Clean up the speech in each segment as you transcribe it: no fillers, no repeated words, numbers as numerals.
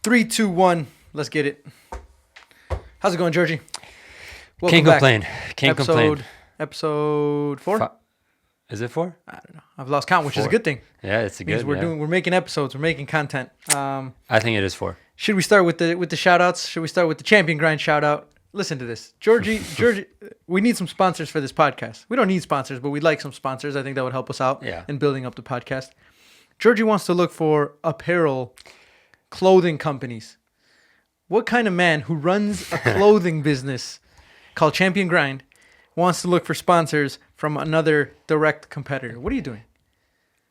3, 2, 1. Let's get it. How's it going, Georgie? Can't complain. Can't complain. Episode 4? Is it 4? I don't know. I've lost count, which 4. is a good thing. Yeah, it's a good. We're making episodes. We're making content. I think it is 4. Should we start with the shout outs? Should we start with the Champion Grind shout out? Listen to this. Georgie, we need some sponsors for this podcast. We don't need sponsors, but we'd like some sponsors. I think that would help us out in building up the podcast. Georgie wants to look for apparel, clothing companies. What kind of man who runs a clothing business called Champion Grind wants to look for sponsors from another direct competitor? What are you doing?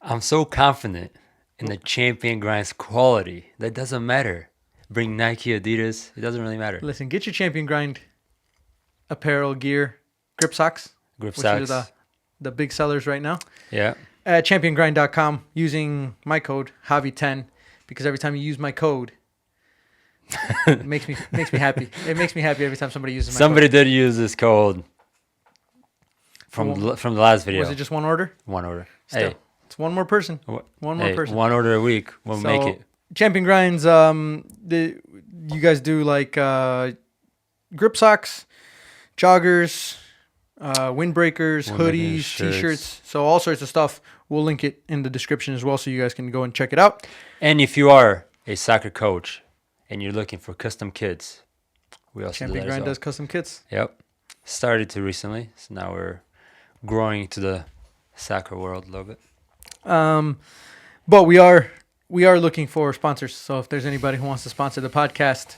I'm so confident in the Champion Grind's quality. That doesn't matter. Bring Nike, Adidas. It doesn't really matter. Listen, get your Champion Grind apparel, gear, grip socks. Grip socks. Which are the big sellers right now. Yeah. At championgrind.com using my code, Javi10, because every time you use my code, it makes me happy. It makes me happy every time somebody uses my code. Somebody did use this code from the last video. Was it just one order? One order. Still, hey, it's one more person. One more person. One order a week will make it. Champion Grinds, you guys do like grip socks, joggers, windbreakers, hoodies, t-shirts. So all sorts of stuff. We'll link it in the description as well so you guys can go and check it out. And if you are a soccer coach and you're looking for custom kits, we also Champion Grind does custom kits. Yep. Started to recently. So now we're growing to the soccer world a little bit. But we are looking for sponsors. So if there's anybody who wants to sponsor the podcast,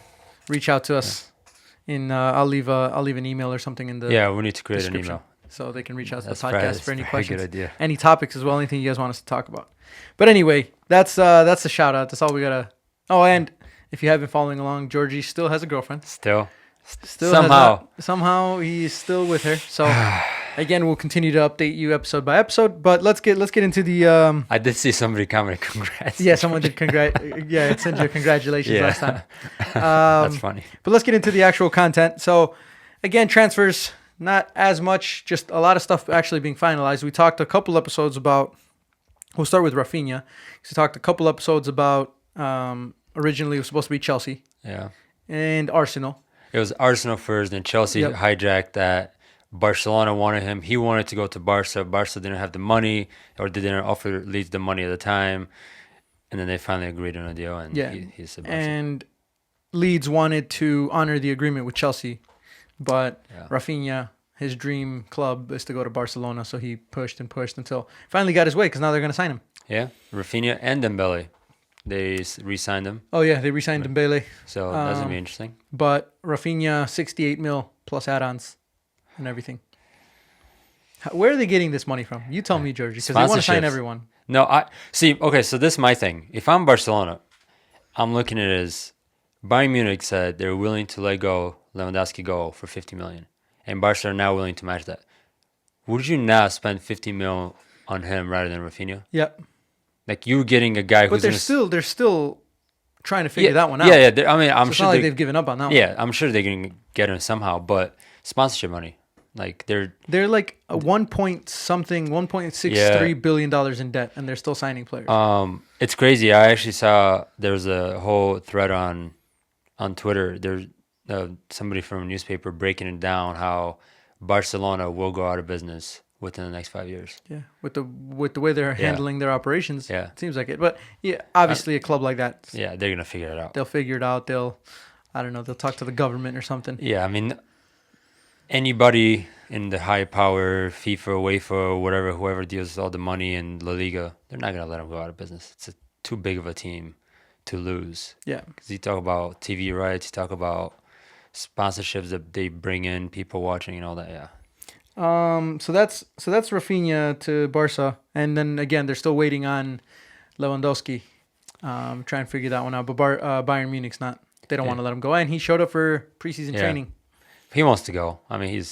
reach out to us. I'll leave an email or something in the we need to create an email so they can reach out to the podcast for any questions, good idea. Any topics as well, anything you guys want us to talk about. But anyway, that's the shout out. That's all we gotta. Oh, and if you have been following along, Georgie still has a girlfriend. Still somehow he's still with her. So again, we'll continue to update you episode by episode. But let's get into the. I did see somebody comment congrats. Yeah, someone did it sent you congratulations last time. That's funny. But let's get into the actual content. So again, transfers not as much, just a lot of stuff actually being finalized. We talked a couple episodes about. We'll start with Rafinha. We talked a couple episodes about. Originally, it was supposed to be Chelsea. Yeah. And Arsenal. It was Arsenal first, then Chelsea hijacked that. Barcelona wanted him. He wanted to go to Barca. Barca didn't have the money, or they didn't offer Leeds the money at the time. And then they finally agreed on a deal, and he's to Barca. And Leeds wanted to honor the agreement with Chelsea, but Rafinha, his dream club is to go to Barcelona, so he pushed until finally got his way, because now they're going to sign him. Yeah, Rafinha and Dembele. They re-signed him. Oh, yeah, they re-signed Dembele. So that's going to be interesting. But Rafinha, 68 mil plus add-ons and everything. Where are they getting this money from? You tell me, Georgie, because they want to sign everyone. No, okay, so this is my thing. If I'm Barcelona, I'm looking at it as Bayern Munich said they're willing to let Lewandowski go for 50 million. And Barca are now willing to match that. Would you not spend 50 mil on him rather than Rafinha? Yep. Like, you're getting a guy who's... But they're still trying to figure that one out. Yeah. I mean, I'm so sure it's not like they've given up on that one. Yeah, I'm sure they're going to get him somehow, but sponsorship money, like they're like a $1.63 billion in debt, and they're still signing players. It's crazy. I actually saw there was a whole thread on Twitter. There's somebody from a newspaper breaking it down how Barcelona will go out of business within the next 5 years. Yeah, with the way they're handling their operations, it seems like it. But yeah, obviously a club like that. Yeah, they're gonna figure it out. They'll figure it out. They'll talk to the government or something. Yeah, I mean, anybody in the high power, FIFA, UEFA, whatever, whoever deals with all the money in La Liga, they're not gonna let them go out of business. It's too big of a team to lose. Yeah, because you talk about TV rights, you talk about sponsorships that they bring in, people watching, and all that. Yeah. So that's Rafinha to Barca, and then again they're still waiting on Lewandowski. Trying to figure that one out, but Bayern Munich's not. They don't want to let him go, and he showed up for preseason training. He wants to go. I mean,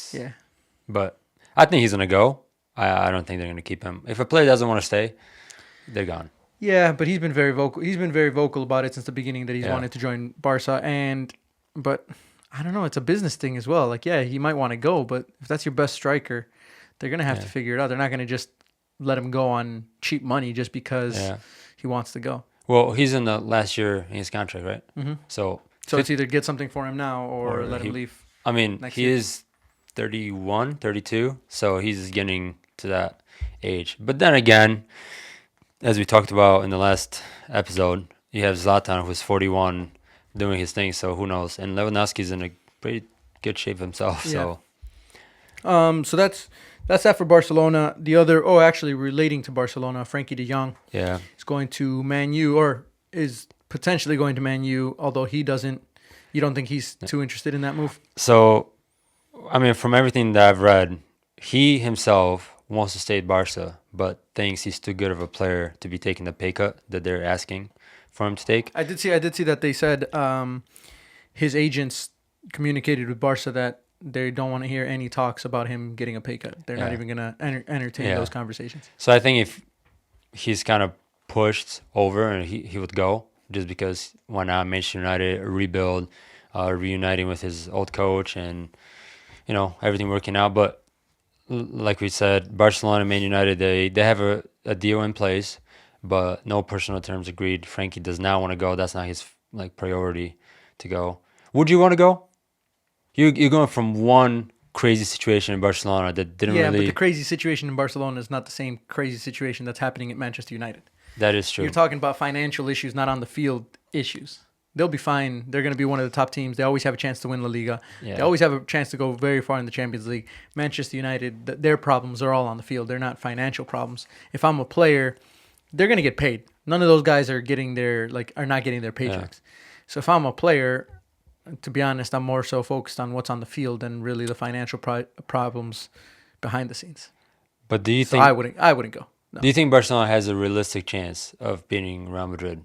but I think he's gonna go. I don't think they're gonna keep him. If a player doesn't want to stay, they're gone. Yeah, but he's been very vocal. He's been very vocal about it since the beginning that he's wanted to join Barca, but. I don't know. It's a business thing as well. Like, he might want to go, but if that's your best striker, they're going to have to figure it out. They're not going to just let him go on cheap money just because he wants to go. Well, he's in the last year in his contract, right? Mm-hmm. So it's either get something for him now or let him leave. I mean, he year. is 31, 32, so he's getting to that age. But then again, as we talked about in the last episode, you have Zlatan, who's 41, doing his thing, so who knows? And Lewandowski's in a pretty good shape himself, so... So that's that for Barcelona. The other, actually relating to Barcelona, Frankie de Jong is going to Man U, or is potentially going to Man U, although you don't think he's too interested in that move? So, I mean, from everything that I've read, he himself wants to stay at Barca, but thinks he's too good of a player to be taking the pay cut that they're asking for him to take. I did see that they said his agents communicated with Barca that they don't want to hear any talks about him getting a pay cut. They're not even going to entertain those conversations. So I think if he's kind of pushed over and he would go, just because why not? Manchester United, a rebuild, reuniting with his old coach and, everything working out. But like we said, Barcelona, Man United, they have a deal in place, but no personal terms agreed. Frankie does not want to go. That's not his priority to go. Would you want to go? You're going from one crazy situation in Barcelona that didn't really... Yeah, but the crazy situation in Barcelona is not the same crazy situation that's happening at Manchester United. That is true. You're talking about financial issues, not on the field issues. They'll be fine. They're going to be one of the top teams. They always have a chance to win La Liga. Yeah. They always have a chance to go very far in the Champions League. Manchester United, their problems are all on the field. They're not financial problems. If I'm a player, they're going to get paid. None of those guys are not getting their paychecks. Yeah. So if I'm a player... To be honest, I'm more so focused on what's on the field than really the financial problems behind the scenes. But do you think I wouldn't go? No. Do you think Barcelona has a realistic chance of beating Real Madrid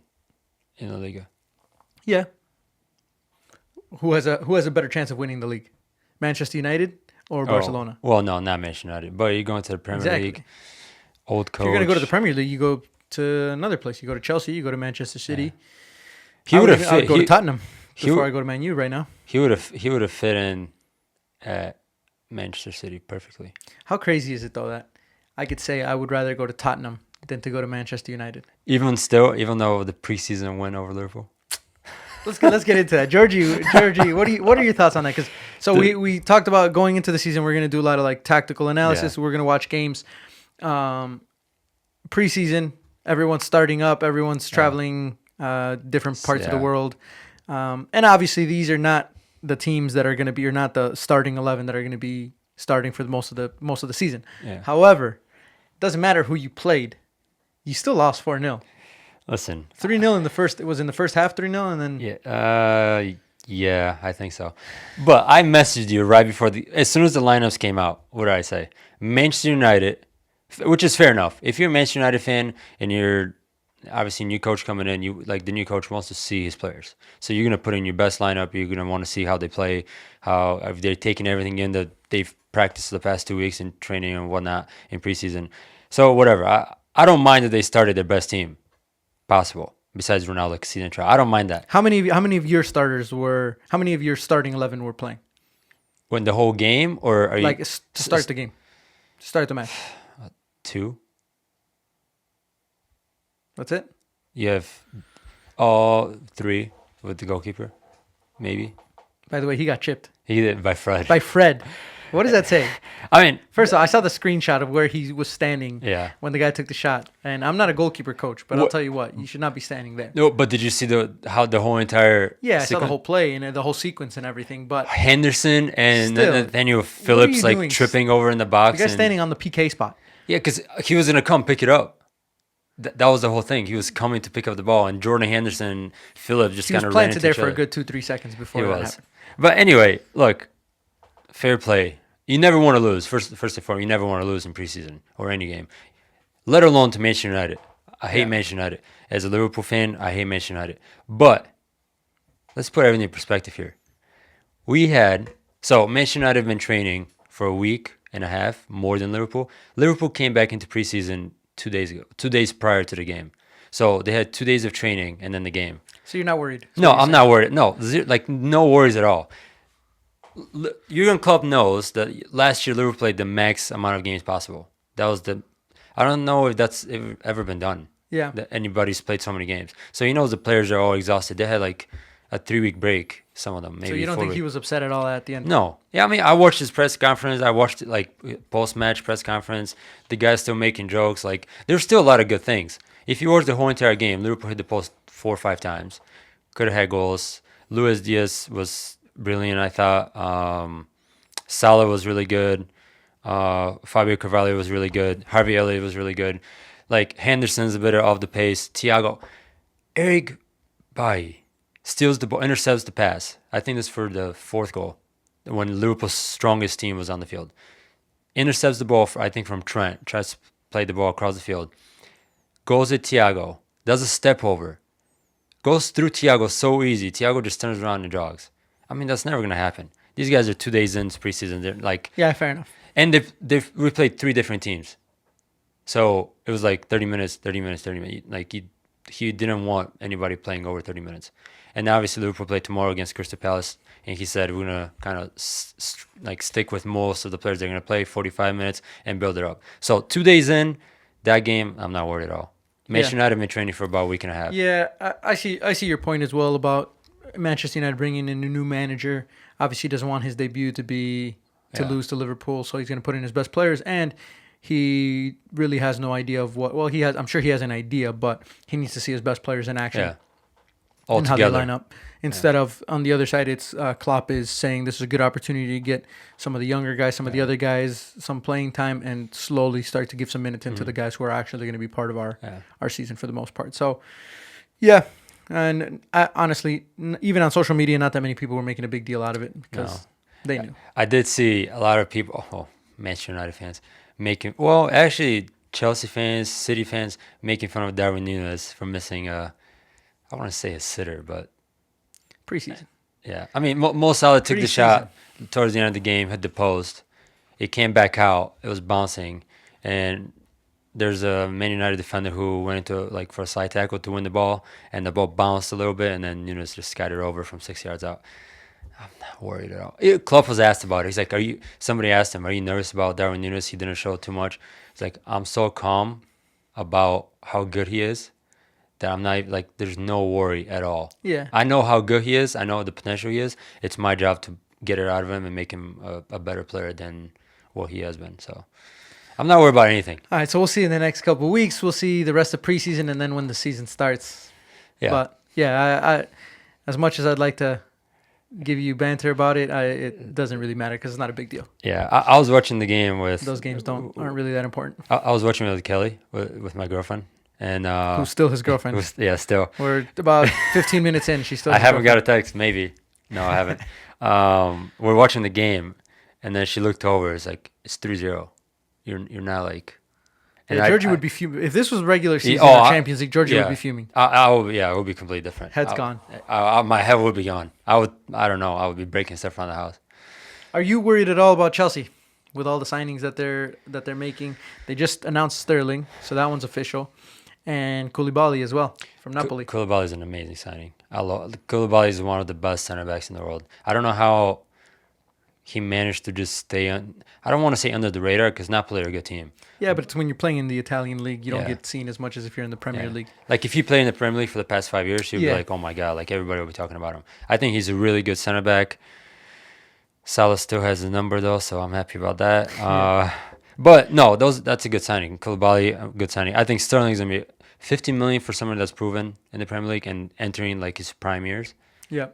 in La Liga? Yeah. Who has a better chance of winning the league? Manchester United or Barcelona? Well, no, not Manchester United. But you're going to the Premier League. Old coach. If you're going to go to the Premier League, you go to another place. You go to Chelsea. You go to Manchester City. Yeah. I would go to Tottenham. Before I go to Man U right now. He would have fit in at Manchester City perfectly. How crazy is it, though, that I could say I would rather go to Tottenham than to go to Manchester United? Even though the preseason win over Liverpool? Let's get into that. Georgie, what are your thoughts on that? Because we talked about going into the season, we're going to do a lot of tactical analysis. Yeah. We're going to watch games. Preseason, everyone's starting up. Everyone's traveling different parts of the world. And obviously, these are not the teams that are going to be, or not the starting 11 that are going to be starting for most of the season. Yeah. However, it doesn't matter who you played; you still lost 4-0. Listen, 3-0 in the first. It was in the first half, 3-0, and then yeah, I think so. But I messaged you right before as soon as the lineups came out. What did I say? Manchester United, which is fair enough. If you're a Manchester United fan and you're obviously new coach coming in, the new coach wants to see his players, so you're gonna put in your best lineup. You're gonna want to see how they play, how if they're taking everything in that they've practiced the past 2 weeks in training and whatnot in preseason. So whatever, I don't mind that they started their best team possible besides Ronaldo because he didn't try. I don't mind that. How many of your starting 11 were playing? When the whole game, or are you to start the game, to start the match? 2. That's it? You have all 3 with the goalkeeper, maybe. By the way, he got chipped. He did by Fred. By Fred. What does that say? I mean, first of all, I saw the screenshot of where he was standing when the guy took the shot. And I'm not a goalkeeper coach, but I'll tell you what, you should not be standing there. No, but did you see how the whole entire I saw the whole play and the whole sequence and everything, but Henderson and Nathaniel Phillips tripping over in the box. The guy's standing on the PK spot. Yeah, because he was going to come pick it up. That was the whole thing. He was coming to pick up the ball, and Jordan Henderson and Phillips just kind of ran into each other. He was planted there for a good 2-3 seconds before that happened. But anyway, look, fair play. You never want to lose. First and foremost, you never want to lose in preseason or any game, let alone to Manchester United. I hate Manchester United. As a Liverpool fan, I hate Manchester United. But let's put everything in perspective here. Manchester United have been training for a week and a half more than Liverpool. Liverpool came back into preseason 2 days ago, 2 days prior to the game. So they had 2 days of training and then the game. So you're not worried? No, I'm not worried. No, no worries at all. Jurgen Klopp knows that last year Liverpool played the max amount of games possible. I don't know if that's ever been done Yeah. that anybody's played so many games. So he knows the players are all exhausted. They had like a 3-week break, some of them, maybe. So you don't 4 think he weeks. was upset at all at the end? No. Yeah, I mean, I watched his press conference. I watched like post-match press conference. The guy's still making jokes. Like, there's still a lot of good things. If you watch the whole entire game, Liverpool hit the post 4 or 5 times. Could have had goals. Luis Diaz was brilliant, I thought. Salah was really good. Fabio Carvalho was really good. Harvey Elliott was really good. Like, Henderson's a bit off the pace. Thiago. Eric Bailly steals the ball, intercepts the pass. I think that's for the 4th goal, when Liverpool's strongest team was on the field. Intercepts the ball, I think, from Trent. Tries to play the ball across the field. Goes at Thiago. Does a step over. Goes through Thiago so easy. Thiago just turns around and jogs. I mean, that's never going to happen. These guys are 2 days into preseason. They're like, yeah, fair enough. And we played 3 different teams. So it was like 30 minutes, 30 minutes, 30 minutes. Like, he didn't want anybody playing over 30 minutes. And obviously Liverpool play tomorrow against Crystal Palace, and he said we're gonna kind of stick with most of the players. They're gonna play 45 minutes and build it up. So 2 days in that game, I'm not worried at all. Manchester United have been training for about a week and a half. Yeah, I see your point as well about Manchester United bringing in a new manager. Obviously, he doesn't want his debut to lose to Liverpool, so he's gonna put in his best players, and he really has no idea of what. Well, he has. I'm sure he has an idea, but he needs to see his best players in action. Yeah. And how they line up. Instead of, on the other side, it's Klopp is saying this is a good opportunity to get some of the younger guys, some of the other guys, some playing time, and slowly start to give some minutes into the guys who are actually going to be part of our season for the most part. So, yeah. And honestly, even on social media, not that many people were making a big deal out of it because they knew. I did see a lot of people, Manchester United fans, actually Chelsea fans, City fans, making fun of Darwin Núñez for missing I want to say a sitter, but preseason. Yeah, I mean, Mo Salah took the shot towards the end of the game, hit the post. It came back out. It was bouncing, and there's a Man United defender who went into for a slide tackle to win the ball, and the ball bounced a little bit, and then Núñez just scattered over from 6 yards out. I'm not worried at all. Klopp was asked about it. He's like, somebody asked him, are you nervous about Darwin Núñez? He didn't show too much. He's like, I'm so calm about how good he is that I'm not, there's no worry at all. Yeah. I know how good he is. I know the potential he is. It's my job to get it out of him and make him a better player than what he has been. So I'm not worried about anything. All right, so we'll see in the next couple of weeks. We'll see the rest of preseason and then when the season starts. Yeah. But, yeah, I as much as I'd like to give you banter about it, it doesn't really matter because it's not a big deal. Yeah, I was watching the game with... Those games aren't really that important. I was watching with Kelly, with my girlfriend. And who's still his girlfriend? Still. We're about 15 minutes in. She's still. I haven't got a text. Maybe. No, I haven't. We're watching the game, and then she looked over. It's like it's 3-0. You're not like. And Georgie would be fuming if this was regular season or Champions League. Georgie would be fuming. It would be completely different. Head's gone. My head would be gone. I don't know. I would be breaking stuff around the house. Are you worried at all about Chelsea with all the signings that they're making? They just announced Sterling, so that one's official. And Koulibaly as well from Napoli. Koulibaly is an amazing signing. Koulibaly is one of the best center backs in the world. I don't know how he managed to just stay on. I don't want to say under the radar because Napoli are a good team. Yeah, but it's when you're playing in the Italian league, you don't get seen as much as if you're in the Premier League. Like if you play in the Premier League for the past 5 years, you'll be like, oh my God, like everybody will be talking about him. I think he's a really good center back. Salah still has the number though, so I'm happy about that. But no, that's a good signing. Koulibaly, a good signing. I think Sterling's gonna be $50 million for someone that's proven in the Premier League and entering his prime years. Yeah.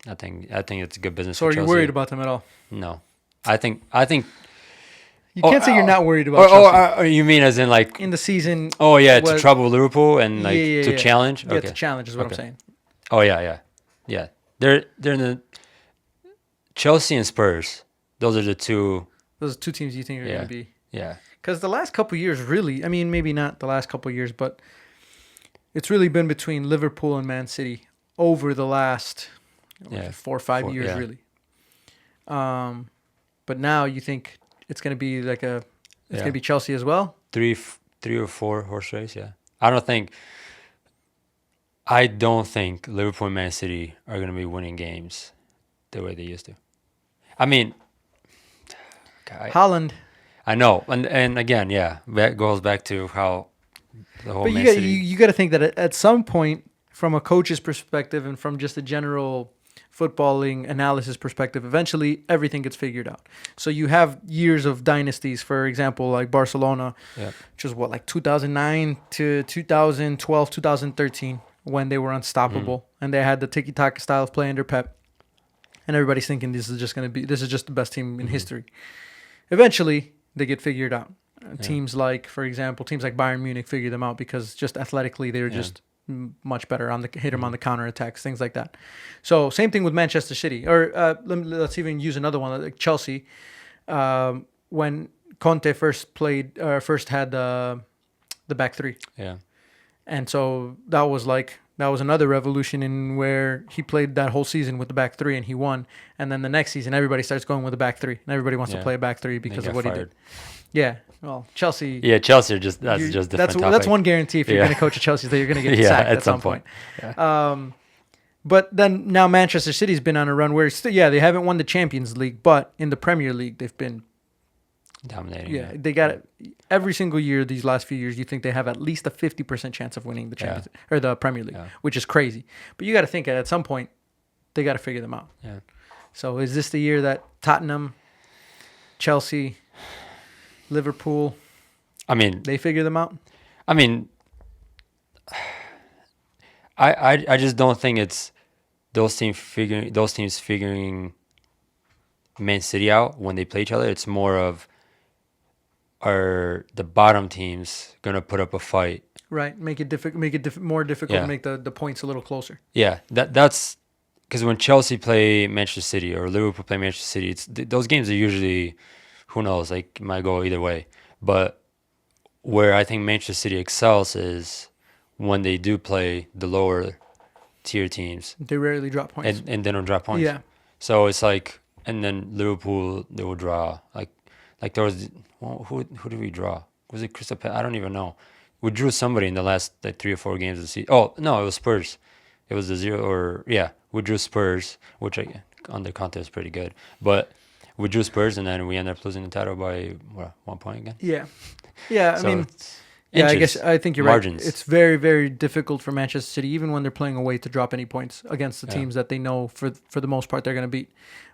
I think it's a good business. So are you worried about them at all? No. I think you can't say you're not worried about Chelsea. Or you mean as in in the season? Oh yeah, to trouble Liverpool and to challenge. Yeah, to challenge is what I'm saying. Oh yeah. They're in the Chelsea and Spurs. Those are two teams you think are going to be. Yeah. Because the last couple of years, really, I mean, maybe not the last couple of years, but it's really been between Liverpool and Man City over the last 4 or 5 years, really. But now you think it's going to be going to be Chelsea as well? 3 or 4 horse race, yeah. I don't think Liverpool and Man City are going to be winning games the way they used to. I mean, Haaland. I know, and again, that goes back to how the whole But Man City. you got to think that at some point, from a coach's perspective and from just a general footballing analysis perspective, eventually everything gets figured out. So you have years of dynasties, for example, like Barcelona, which was like 2009 to 2012, 2013, when they were unstoppable and they had the tiki-taka style of play under Pep. And everybody's thinking this is just the best team in history. Eventually, they get figured out. Teams like Bayern Munich figured them out because just athletically they were just much better on the hit them on the counter attacks, things like that. So same thing with Manchester City, or let's even use another one like Chelsea. When Conte first had the back three, and so that was another revolution in where he played that whole season with the back three and he won. And then the next season, everybody starts going with the back three and everybody wants to play a back three because of what he did. Yeah. Well, Chelsea. Yeah, Chelsea are just different. That's one guarantee if you're going to coach a Chelsea that you're going to get sacked at some point. Yeah. But then now Manchester City's been on a run where they haven't won the Champions League, but in the Premier League they've been dominating. Yeah, they got it every single year. These last few years, you think they have at least a 50% chance of winning the Champions or the Premier League, which is crazy. But you got to think at some point they got to figure them out. Yeah. So is this the year that Tottenham, Chelsea, Liverpool, they figure them out? I just don't think it's those teams figuring Man City out when they play each other. It's more of, are the bottom teams gonna put up a fight? Right, make it more difficult, make the points a little closer. Yeah, that's because when Chelsea play Manchester City or Liverpool play Manchester City, those games are usually, who knows, like might go either way. But where I think Manchester City excels is when they do play the lower tier teams. They rarely drop points, and they don't drop points. Yeah. So it's like, and then Liverpool, they will draw. Like there was, who did we draw? Was it Crystal Palace? I don't even know. We drew somebody in the last 3 or 4 games of the season. Oh no, it was Spurs. It was we drew Spurs, which on the contest is pretty good. But we drew Spurs and then we ended up losing the title by 1 point again. Yeah. So I think you're margins. Right. It's very, very difficult for Manchester City, even when they're playing away, to drop any points against the teams that they know for the most part they're going to beat.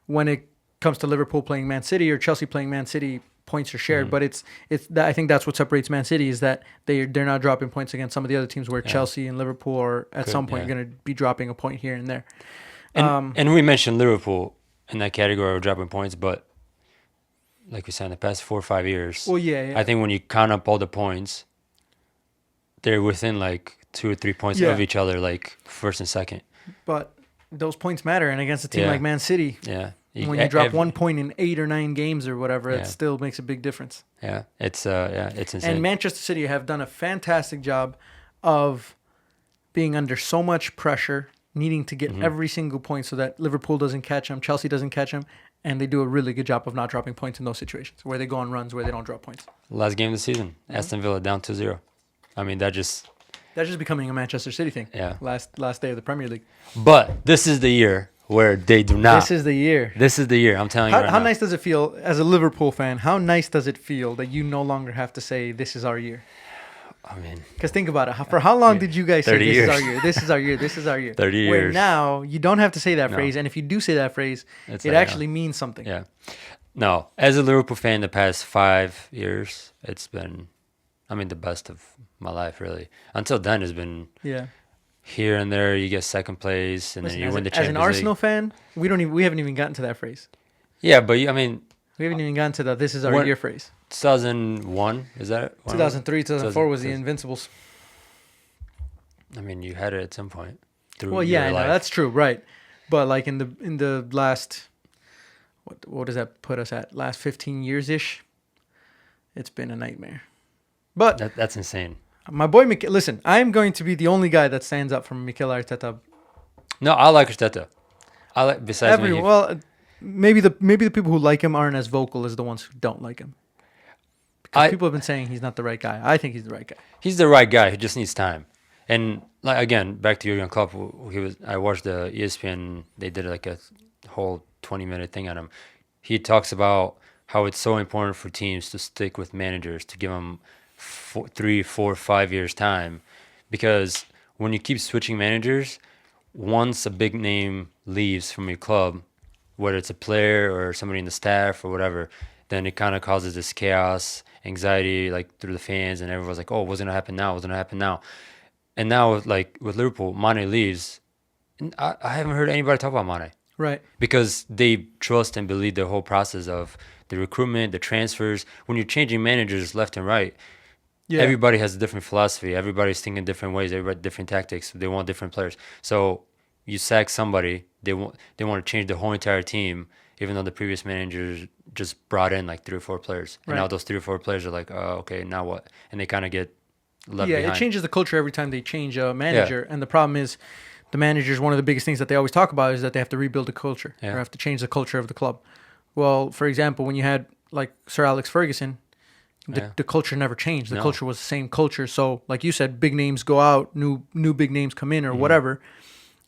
When it comes to Liverpool playing Man City or Chelsea playing Man City, points are shared. But I think that's what separates Man City, is that they're not dropping points against some of the other teams where Chelsea and Liverpool are at some point going to be dropping a point here and there. And we mentioned Liverpool in that category of dropping points, but like we said, in the past 4 or 5 years, I think when you count up all the points, they're within like 2 or 3 points of each other, like first and second. But those points matter, and against a team like Man City, when you drop 1 point in 8 or 9 games or whatever, it still makes a big difference. Yeah, it's insane. And Manchester City have done a fantastic job of being under so much pressure, needing to get every single point so that Liverpool doesn't catch them, Chelsea doesn't catch them, and they do a really good job of not dropping points in those situations where they go on runs where they don't drop points. Last game of the season, Aston Villa down 2-0. That's just becoming a Manchester City thing. Yeah. Last day of the Premier League. But this is the year where they do not. This is the year. I'm telling you right now. How nice does it feel as a Liverpool fan? How nice does it feel that you no longer have to say this is our year? Because think about it. For how long did you guys say this is our year? This is our year. This is our year. 30 years. Where now you don't have to say that phrase, and if you do say that phrase, it actually means something. Yeah. No, as a Liverpool fan, the past 5 years, it's been, the best of my life, really. Until then, it's been here and there. You get second place, and then you win the Champions League. As an Arsenal fan, we haven't even gotten to that phrase. Yeah, but we haven't even gotten to the "this is our year" phrase. 2001, is that? 2003, 2004 was the Invincibles. You had it at some point. Well, yeah, I know, that's true, right? But like in the last, what does that put us at? Last 15 years ish. It's been a nightmare. But that's insane. My boy, listen, I'm going to be the only guy that stands up for Mikel Arteta. No, I like Arteta. Maybe the people who like him aren't as vocal as the ones who don't like him. Because people have been saying he's not the right guy. I think he's the right guy. He's the right guy. He just needs time. And again, back to Jurgen Klopp, I watched the ESPN. They did like a whole 20-minute thing on him. He talks about how it's so important for teams to stick with managers, to give them 3, 4, 5 years time, because when you keep switching managers, once a big name leaves from your club, whether it's a player or somebody in the staff or whatever, then it kind of causes this chaos, anxiety, like through the fans, and everyone's like, "Oh, what's gonna happen now? What's gonna happen now?" And now, with Liverpool, Mane leaves, and I haven't heard anybody talk about Mane. Right. Because they trust and believe the whole process of the recruitment, the transfers. When you're changing managers left and right, everybody has a different philosophy. Everybody's thinking different ways. Everybody different tactics. They want different players. So you sack somebody, they want to change the whole entire team, even though the previous managers just brought in like 3 or 4 players. And now those 3 or 4 players are like, oh, okay, now what? And they kind of get left behind. It changes the culture every time they change a manager. And the problem is, the managers, one of the biggest things that they always talk about is that they have to rebuild the culture or have to change the culture of the club. Well, for example, when you had like Sir Alex Ferguson, the culture never changed. The culture was the same culture. So, like you said, big names go out, new big names come in or whatever,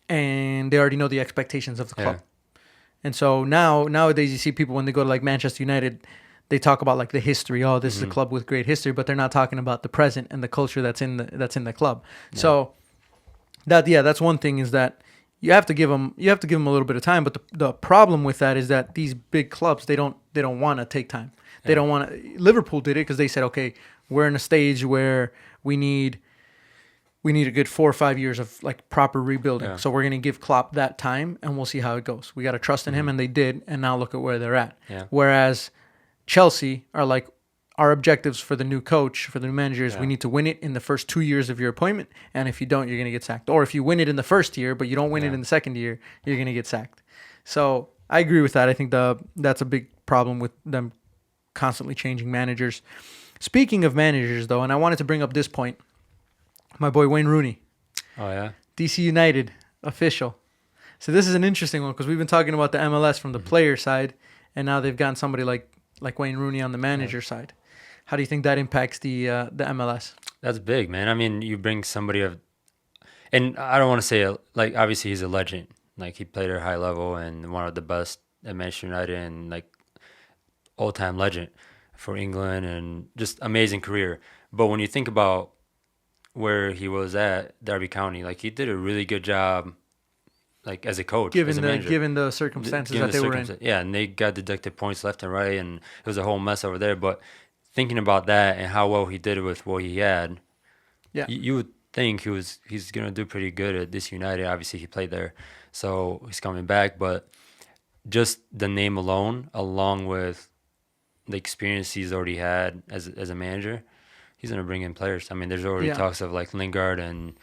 and they already know the expectations of the club. And so nowadays you see people when they go to like Manchester United, they talk about like the history. Oh, this is a club with great history, but they're not talking about the present and the culture that's in the club. So. That's one thing, is that you have to give them a little bit of time. But the problem with that is that these big clubs, they don't want to take time. They don't want to. Liverpool did it because they said, okay, we're in a stage where we need a good 4 or 5 years of like proper rebuilding. So we're going to give Klopp that time, and we'll see how it goes. We got to trust in him, and they did. And now look at where they're at. Whereas Chelsea are like, our objectives for the new coach, for the new manager, is we need to win it in the first 2 years of your appointment, and if you don't, you're going to get sacked. Or if you win it in the first year, but you don't win it in the second year, you're going to get sacked. So I agree with that. I think that's a big problem with them constantly changing managers. Speaking of managers, though, and I wanted to bring up this point, my boy Wayne Rooney. Oh, yeah? DC United, official. So this is an interesting one because we've been talking about the MLS from the player side, and now they've gotten somebody like Wayne Rooney on the manager side. How do you think that impacts the MLS? That's big, man. I mean, you bring somebody and I don't want to say like, obviously he's a legend. Like, he played at a high level and one of the best at Manchester United, and like all-time legend for England, and just amazing career. But when you think about where he was at Derby County, like, he did a really good job, like, as a coach, given the circumstances that they were in. Yeah, and they got deducted points left and right, and it was a whole mess over there. But thinking about that and how well he did it with what he had, you would think he's gonna do pretty good at this United. Obviously, he played there, so he's coming back. But just the name alone, along with the experience he's already had as a manager, he's gonna bring in players. I mean, there's already talks of like Lingard and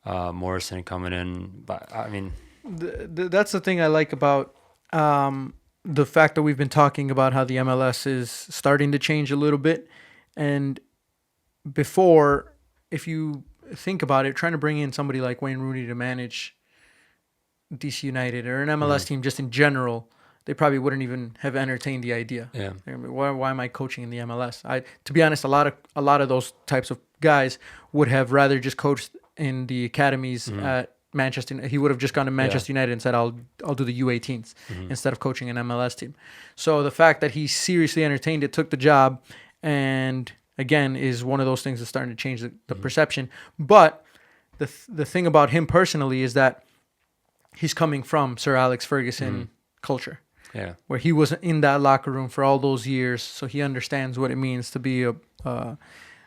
Morrison coming in. But I mean, that's the thing I like about the fact that we've been talking about how the MLS is starting to change a little bit. And before, if you think about it, trying to bring in somebody like Wayne Rooney to manage DC United or an MLS team just in general, they probably wouldn't even have entertained the idea. Yeah. Why am I coaching in the MLS? To be honest, a lot of those types of guys would have rather just coached in the academies at Manchester. He would have just gone to Manchester United and said, I'll do the U18s instead of coaching an MLS team. So the fact that he seriously entertained it, took the job, and again is one of those things that's starting to change the perception. But the thing about him personally is that he's coming from Sir Alex Ferguson culture. Yeah. Where he was in that locker room for all those years, so he understands what it means to be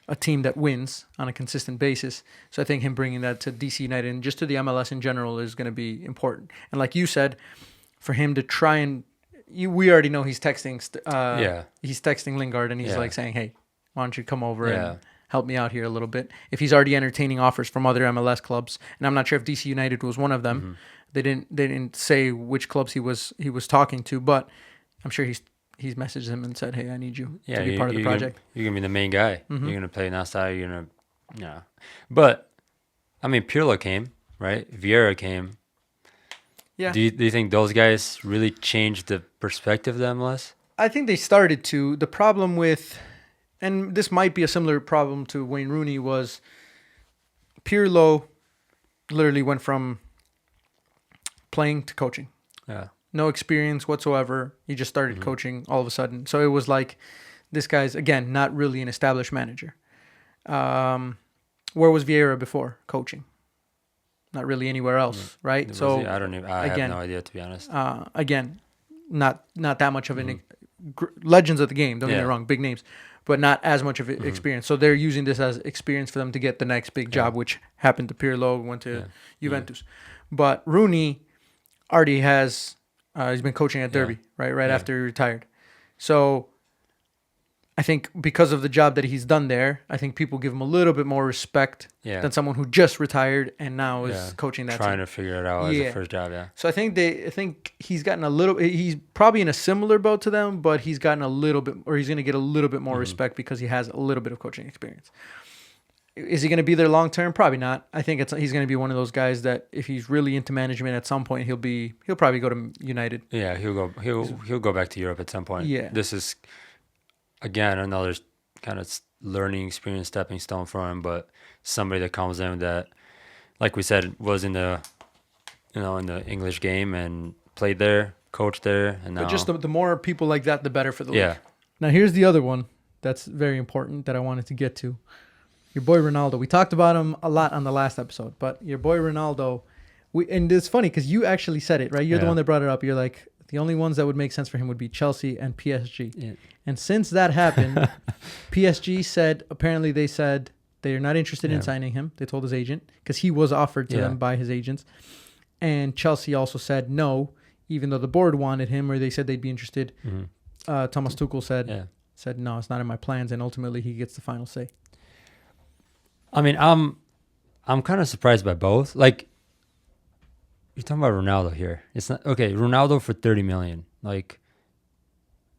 a team that wins on a consistent basis. So I think him bringing that to DC United and just to the MLS in general is going to be important. And like you said, for him to try and we already know he's texting. He's texting Lingard and he's like saying, "Hey, why don't you come over and help me out here a little bit?" If he's already entertaining offers from other MLS clubs, and I'm not sure if DC United was one of them. They didn't say which clubs he was talking to, but I'm sure he's messaged him and said, "Hey, I need you to be part of the project." You're gonna be the main guy. You're gonna play outside. You're gonna, But I mean, Pirlo came, right? Vieira came. Yeah. Do you think those guys really changed the perspective of the MLS? I think they started to. The problem with, and this might be a similar problem to Wayne Rooney, was Pirlo literally went from playing to coaching. Yeah. No experience whatsoever. He just started coaching all of a sudden. So it was like, this guy's, again, not really an established manager. Where was Vieira before coaching? Not really anywhere else, right? So I have no idea, to be honest. Again, not that much of an legends of the game. Don't get me wrong, big names, but not as much of experience. So they're using this as experience for them to get the next big job, which happened to Pirlo, went to Juventus. But Rooney already has. He's been coaching at Derby, right after he retired. So I think because of the job that he's done there, I think people give him a little bit more respect than someone who just retired and now is coaching that trying team. To figure it out as a first job, So I think he's gotten a little. He's probably in a similar boat to them, but he's gotten a little bit, or he's going to get a little bit more respect because he has a little bit of coaching experience. Is he going to be there long term? Probably not. I think he's going to be one of those guys that if he's really into management at some point, he'll probably go to United. Yeah, he'll go back to Europe at some point. Yeah, this is again another kind of learning experience, stepping stone for him. But somebody that comes in that, like we said, was in the English game and played there, coached there, and now. But just the more people like that, the better for the league. Yeah. Now here's the other one that's very important that I wanted to get to. Your boy Ronaldo. We talked about him a lot on the last episode, but your boy Ronaldo, and it's funny because you actually said it, right? You're the one that brought it up. You're like, the only ones that would make sense for him would be Chelsea and PSG. Yeah. And since that happened, PSG said, apparently they said they're not interested in signing him. They told his agent because he was offered to them by his agents. And Chelsea also said no, even though the board wanted him or they said they'd be interested. Thomas Tuchel said, no, it's not in my plans. And ultimately he gets the final say. I mean, I'm kind of surprised by both. Like, you're talking about Ronaldo here. It's not okay. Ronaldo for 30 million. Like,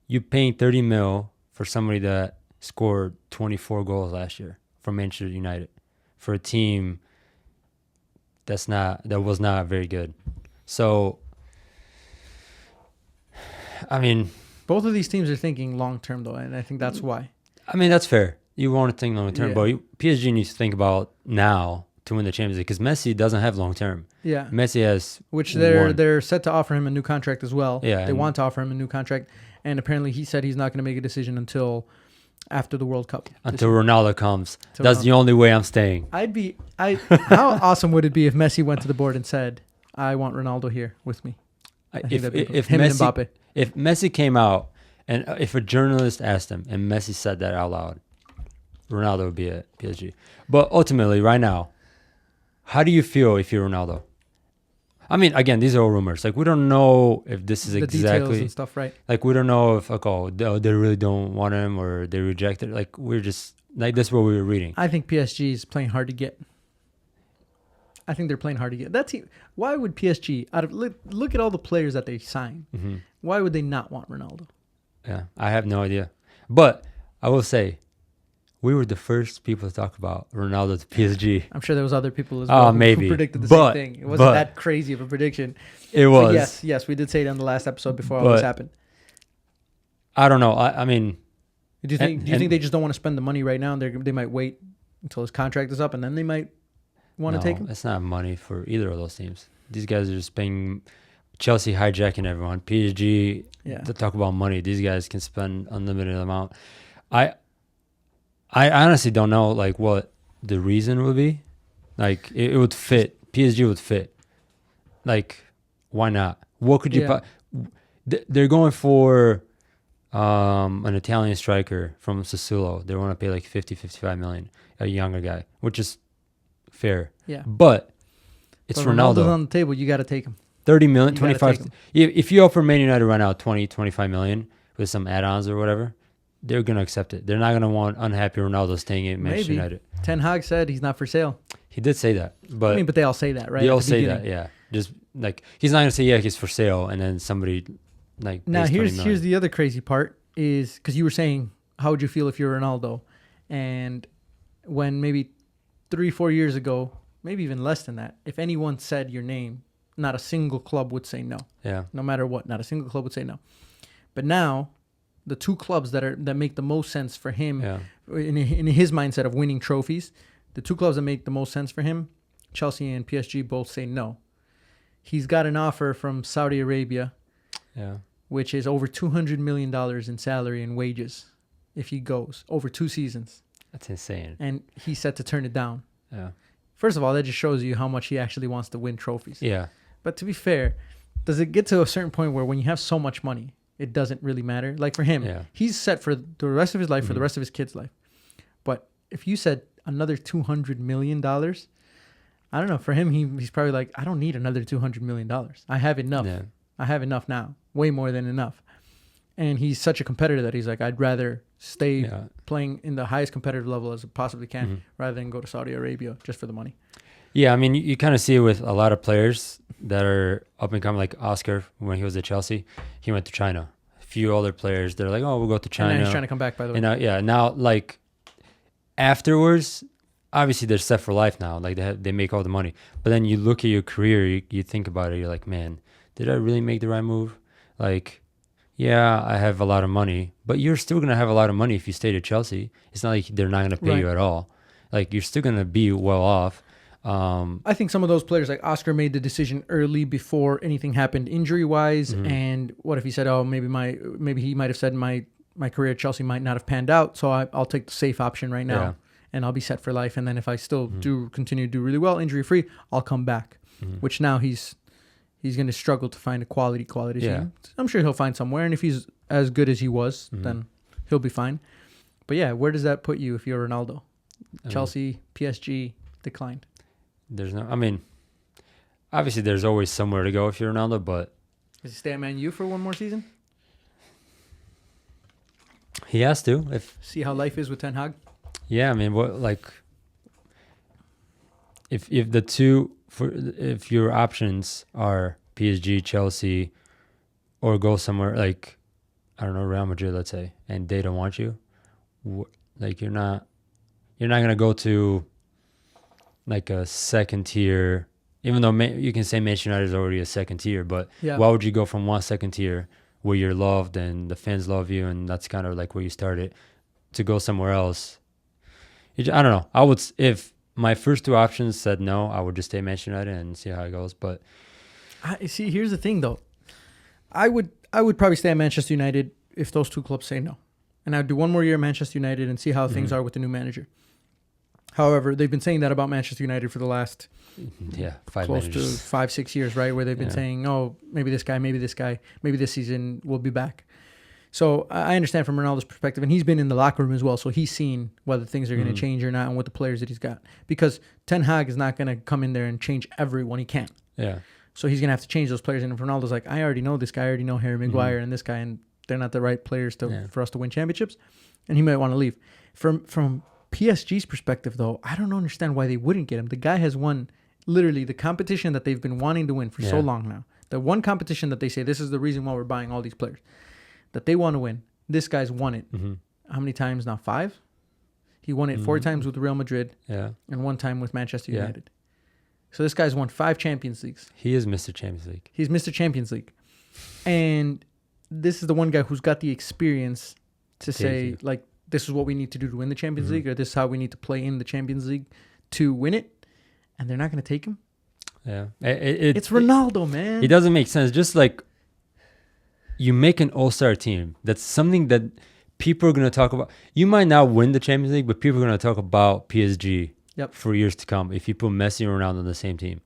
you paying 30 mil for somebody that scored 24 goals last year for Manchester United for a team that was not very good. So, I mean, both of these teams are thinking long term though, and I think that's why. I mean, that's fair. You want to think long term, but PSG needs to think about now to win the Champions League because Messi doesn't have long term. Yeah, Messi has they're set to offer him a new contract as well. Yeah, they want to offer him a new contract, and apparently he said he's not going to make a decision until after the World Cup. Until Ronaldo comes. That's the only way I'm staying. How awesome would it be if Messi went to the board and said, "I want Ronaldo here with me." If Messi came out and if a journalist asked him and Messi said that out loud, Ronaldo would be at PSG. But ultimately, right now, how do you feel if you're Ronaldo? I mean, again, these are all rumors. Like, we don't know if this is the exactly details and stuff, right? Like, we don't know if they really don't want him or they reject it. Like, we're just like that's what we were reading. I think PSG is playing hard to get. I think they're playing hard to get. That team. Why would PSG look at all the players that they signed? Mm-hmm. Why would they not want Ronaldo? Yeah, I have no idea. But I will say, we were the first people to talk about Ronaldo to PSG. I'm sure there was other people as well who predicted the same thing. It wasn't that crazy of a prediction. It was. But yes, we did say it on the last episode before all this happened. I don't know. I mean, do you think they just don't want to spend the money right now and they might wait until his contract is up and then they might want to take him? It's not money for either of those teams. These guys are just paying. Chelsea hijacking everyone. PSG to talk about money. These guys can spend unlimited amount. I honestly don't know like what the reason would be. Like it would fit. PSG would fit. Like why not? What could you? They're going for an Italian striker from Sassuolo. They want to pay like 55 million. A younger guy, which is fair. Yeah. But it's Ronaldo. Ronaldo's on the table. You got to take him. 30 million, 25. If you offer Man United right now 20, 25 million with some add-ons or whatever, they're going to accept it. They're not going to want unhappy Ronaldo staying at Manchester United. Ten Hag said he's not for sale. He did say that. But but they all say that, right? They all say that, yeah. Just like he's not going to say, he's for sale, and then somebody like. Now, here's the other crazy part is because you were saying, how would you feel if you're Ronaldo? And when maybe 3-4 years ago, maybe even less than that, if anyone said your name, not a single club would say no. Yeah. No matter what, not a single club would say no. But now, the two clubs that make the most sense for him, in his mindset of winning trophies, the two clubs that make the most sense for him, Chelsea and PSG, both say no. He's got an offer from Saudi Arabia, which is over $200 million in salary and wages if he goes over 2 seasons. That's insane. And he's set to turn it down. Yeah. First of all, that just shows you how much he actually wants to win trophies. Yeah. But to be fair, does it get to a certain point where when you have so much money, it doesn't really matter? Like for him, he's set for the rest of his life, for the rest of his kids' life. But if you said another $200 million, I don't know. For him, he's probably like, I don't need another $200 million. I have enough. Yeah. I have enough now. Way more than enough. And he's such a competitor that he's like, I'd rather stay playing in the highest competitive level as I possibly can rather than go to Saudi Arabia just for the money. Yeah, I mean, you kind of see it with a lot of players that are up and coming, like Oscar when he was at Chelsea. He went to China. A few other players, they're like, oh, we'll go to China. And now he's trying to come back, by the way. And now, like, afterwards, obviously they're set for life now. Like, they make all the money. But then you look at your career, you think about it, you're like, man, did I really make the right move? Like, yeah, I have a lot of money, but you're still going to have a lot of money if you stayed at Chelsea. It's not like they're not going to pay you at all. Like, you're still going to be well off. I think some of those players, like Oscar, made the decision early before anything happened injury-wise. And what if he said, oh, maybe he might have said my career at Chelsea might not have panned out, so I'll take the safe option right now, and I'll be set for life. And then if I still do continue to do really well, injury-free, I'll come back, which now he's going to struggle to find a quality team. I'm sure he'll find somewhere, and if he's as good as he was, then he'll be fine. But yeah, where does that put you if you're Ronaldo? Chelsea, PSG, declined. Obviously there's always somewhere to go if you're Ronaldo, but... Does he stay at Man U for one more season? He has to. See how life is with Ten Hag? Yeah, I mean, if your options are PSG, Chelsea, or go somewhere like, I don't know, Real Madrid, let's say, and they don't want you, like you're not going to go to like a second tier, even though you can say Manchester United is already a second tier, but why would you go from one second tier where you're loved and the fans love you and that's kind of like where you started to go somewhere else? I don't know. If my first two options said no, I would just stay Manchester United and see how it goes. But see, here's the thing though. I would probably stay at Manchester United if those two clubs say no. And I'd do one more year at Manchester United and see how things are with the new manager. However, they've been saying that about Manchester United for the last close to 5-6 years, right? Where they've been saying, oh, maybe this guy, maybe this season we'll be back. So I understand from Ronaldo's perspective, and he's been in the locker room as well, so he's seen whether things are going to change or not and what the players that he's got. Because Ten Hag is not going to come in there and change everyone. He can't. Yeah. So he's going to have to change those players. And if Ronaldo's like, I already know this guy, I already know Harry Maguire and this guy, and they're not the right players for us to win championships, and he might want to leave. From PSG's perspective, though, I don't understand why they wouldn't get him. The guy has won literally the competition that they've been wanting to win for so long now. The one competition that they say, this is the reason why we're buying all these players, that they want to win. This guy's won it. How many times now? 5? He won it 4 times with Real Madrid and 1 time with Manchester United. So this guy's won 5 Champions Leagues. He is Mr. Champions League. He's Mr. Champions League. And this is the one guy who's got the experience to say, like, this is what we need to do to win the Champions League, or this is how we need to play in the Champions League to win it. And they're not going to take him. Yeah. It's Ronaldo, man. It doesn't make sense. Just like you make an all-star team. That's something that people are going to talk about. You might not win the Champions League, but people are going to talk about PSG for years to come if you put Messi and Ronaldo on the same team.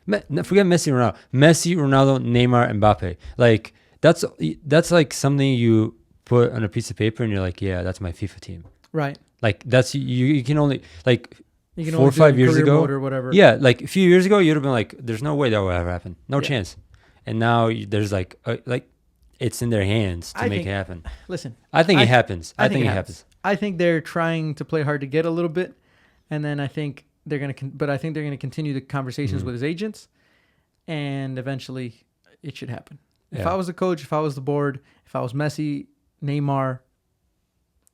Forget Messi and Ronaldo. Messi, Ronaldo, Neymar, Mbappe. Like, that's like something you put on a piece of paper and you're like, yeah, that's my FIFA team. Right. Like, that's, you can only, like, 4 or 5 years ago, or whatever. Yeah, like a few years ago, you'd have been like, there's no way that will ever happen. No chance. And now there's like it's in their hands to make it happen. Listen, I think it happens. I think it happens. I think they're trying to play hard to get a little bit, and then I think they're gonna. But I think they're gonna continue the conversations with his agents, and eventually, it should happen. Yeah. If I was the coach, if I was the board, if I was Messi, Neymar,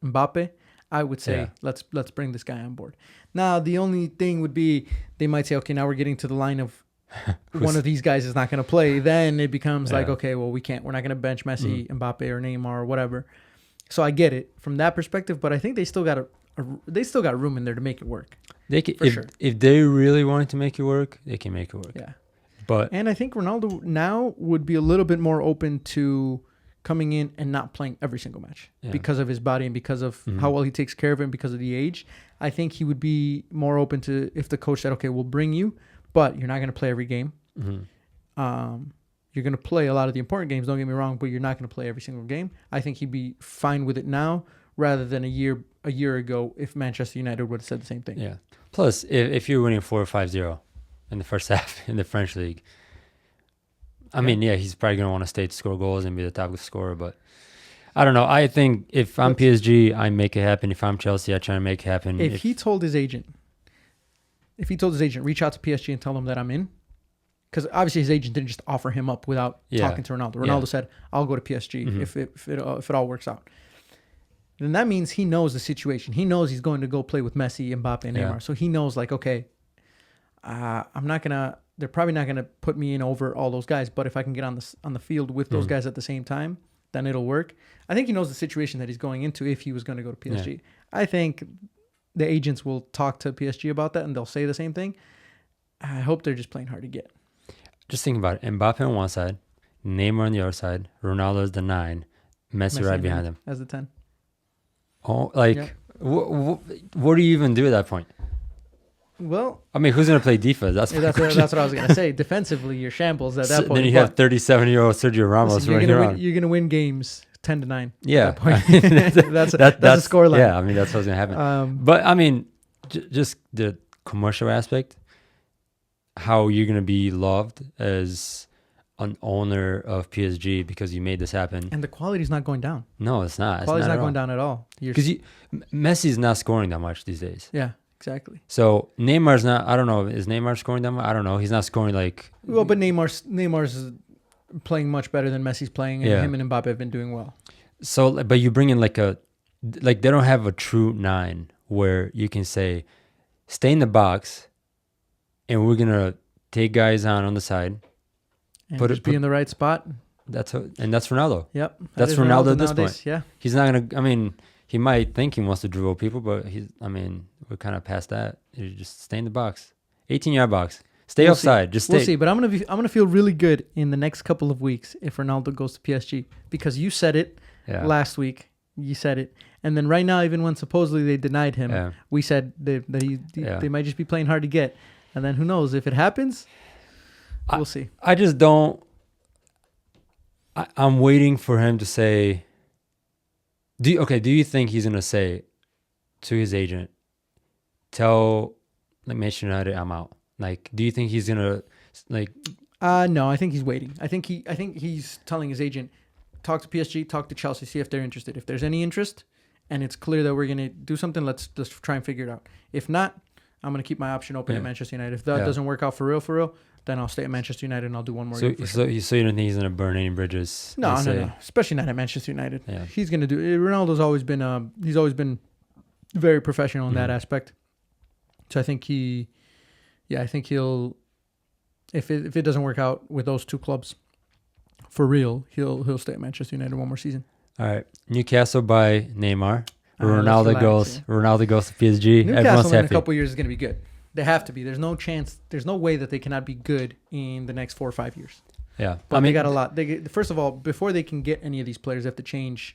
Mbappe, I would say let's bring this guy on board. Now the only thing would be they might say, okay, now we're getting to the line of one of these guys is not going to play. Then it becomes like, okay, well, we're not going to bench Messi, Mbappe, or Neymar or whatever. So I get it from that perspective, but I think they still got room in there to make it work. They can, if they really wanted to make it work, they can make it work. Yeah. And I think Ronaldo now would be a little bit more open to coming in and not playing every single match because of his body and because of how well he takes care of him, because of the age. I think he would be more open to if the coach said, okay, we'll bring you, but you're not going to play every game. You're going to play a lot of the important games, don't get me wrong, but you're not going to play every single game. I think he'd be fine with it now rather than a year ago if Manchester United would have said the same thing. Yeah. Plus, if you're winning 4 or 5-0 in the first half in the French league, I mean, he's probably going to want to stay to score goals and be the top scorer, but I don't know. I think if I'm PSG, I make it happen. If I'm Chelsea, I try to make it happen. If he told his agent, reach out to PSG and tell them that I'm in, because obviously his agent didn't just offer him up without talking to Ronaldo. Ronaldo said, I'll go to PSG if it all works out. Then that means he knows the situation. He knows he's going to go play with Messi, Mbappe, and Neymar. So he knows, like, okay, they're probably not gonna put me in over all those guys, but if I can get on the field with those guys at the same time, then it'll work. I think he knows the situation that he's going into if he was going to go to PSG. Yeah. I think the agents will talk to PSG about that and they'll say the same thing. I hope they're just playing hard to get. Just think about it. Mbappe on one side, Neymar on the other side, Ronaldo is the 9, Messi right behind him as the 10. Oh, like what do you even do at that point? Well, I mean, who's going to play defense? That's what I was going to say. Defensively, you're shambles at that point. Then you have 37-year-old Sergio Ramos running around. You're going to win games 10-9. Yeah. At that point. that's a scoreline. Yeah, I mean, that's what's going to happen. But, I mean, just the commercial aspect, how you're going to be loved as an owner of PSG because you made this happen. And the quality's not going down. No, it's not. Quality's not going down at all. Because Messi's not scoring that much these days. Yeah. Exactly. So Neymar's not. I don't know. Is Neymar scoring that much? I don't know. He's not scoring like. Well, but Neymar's playing much better than Messi's playing, and him and Mbappe have been doing well. So, but you bring in like they don't have a true 9 where you can say, stay in the box, and we're gonna take guys on the side, and be in the right spot. That's Ronaldo. Yep, that's Ronaldo at this point. Yeah, he's not gonna. I mean. He might think he wants to dribble people, but we're kind of past that. You just stay in the box, 18-yard box. Stay offside. Just stay. We'll see. But I'm gonna feel really good in the next couple of weeks if Ronaldo goes to PSG because you said it last week. You said it, and then right now, even when supposedly they denied him, we said that they might just be playing hard to get, and then who knows if it happens? We'll see. I just don't. I'm waiting for him to say. Do you think he's gonna say to his agent, tell Manchester United I'm out? Like, do you think he's gonna like? No, I think he's waiting. I think he's telling his agent, talk to PSG, talk to Chelsea, see if they're interested. If there's any interest, and it's clear that we're gonna do something, let's just try and figure it out. If not, I'm gonna keep my option open at Manchester United. If that doesn't work out for real, then I'll stay at Manchester United and I'll do one more. So you don't think he's gonna burn any bridges? No, especially not at Manchester United. Yeah. He's gonna do. Ronaldo's always been very professional in that aspect. So I think he'll. If it doesn't work out with those two clubs, for real, he'll stay at Manchester United one more season. All right, Newcastle by Neymar. Ronaldo goes to PSG. Newcastle in a couple of years is gonna be good. They have to be. There's no chance. There's no way that they cannot be good in the next 4 or 5 years. Yeah, but they got a lot. First of all, before they can get any of these players, they have to change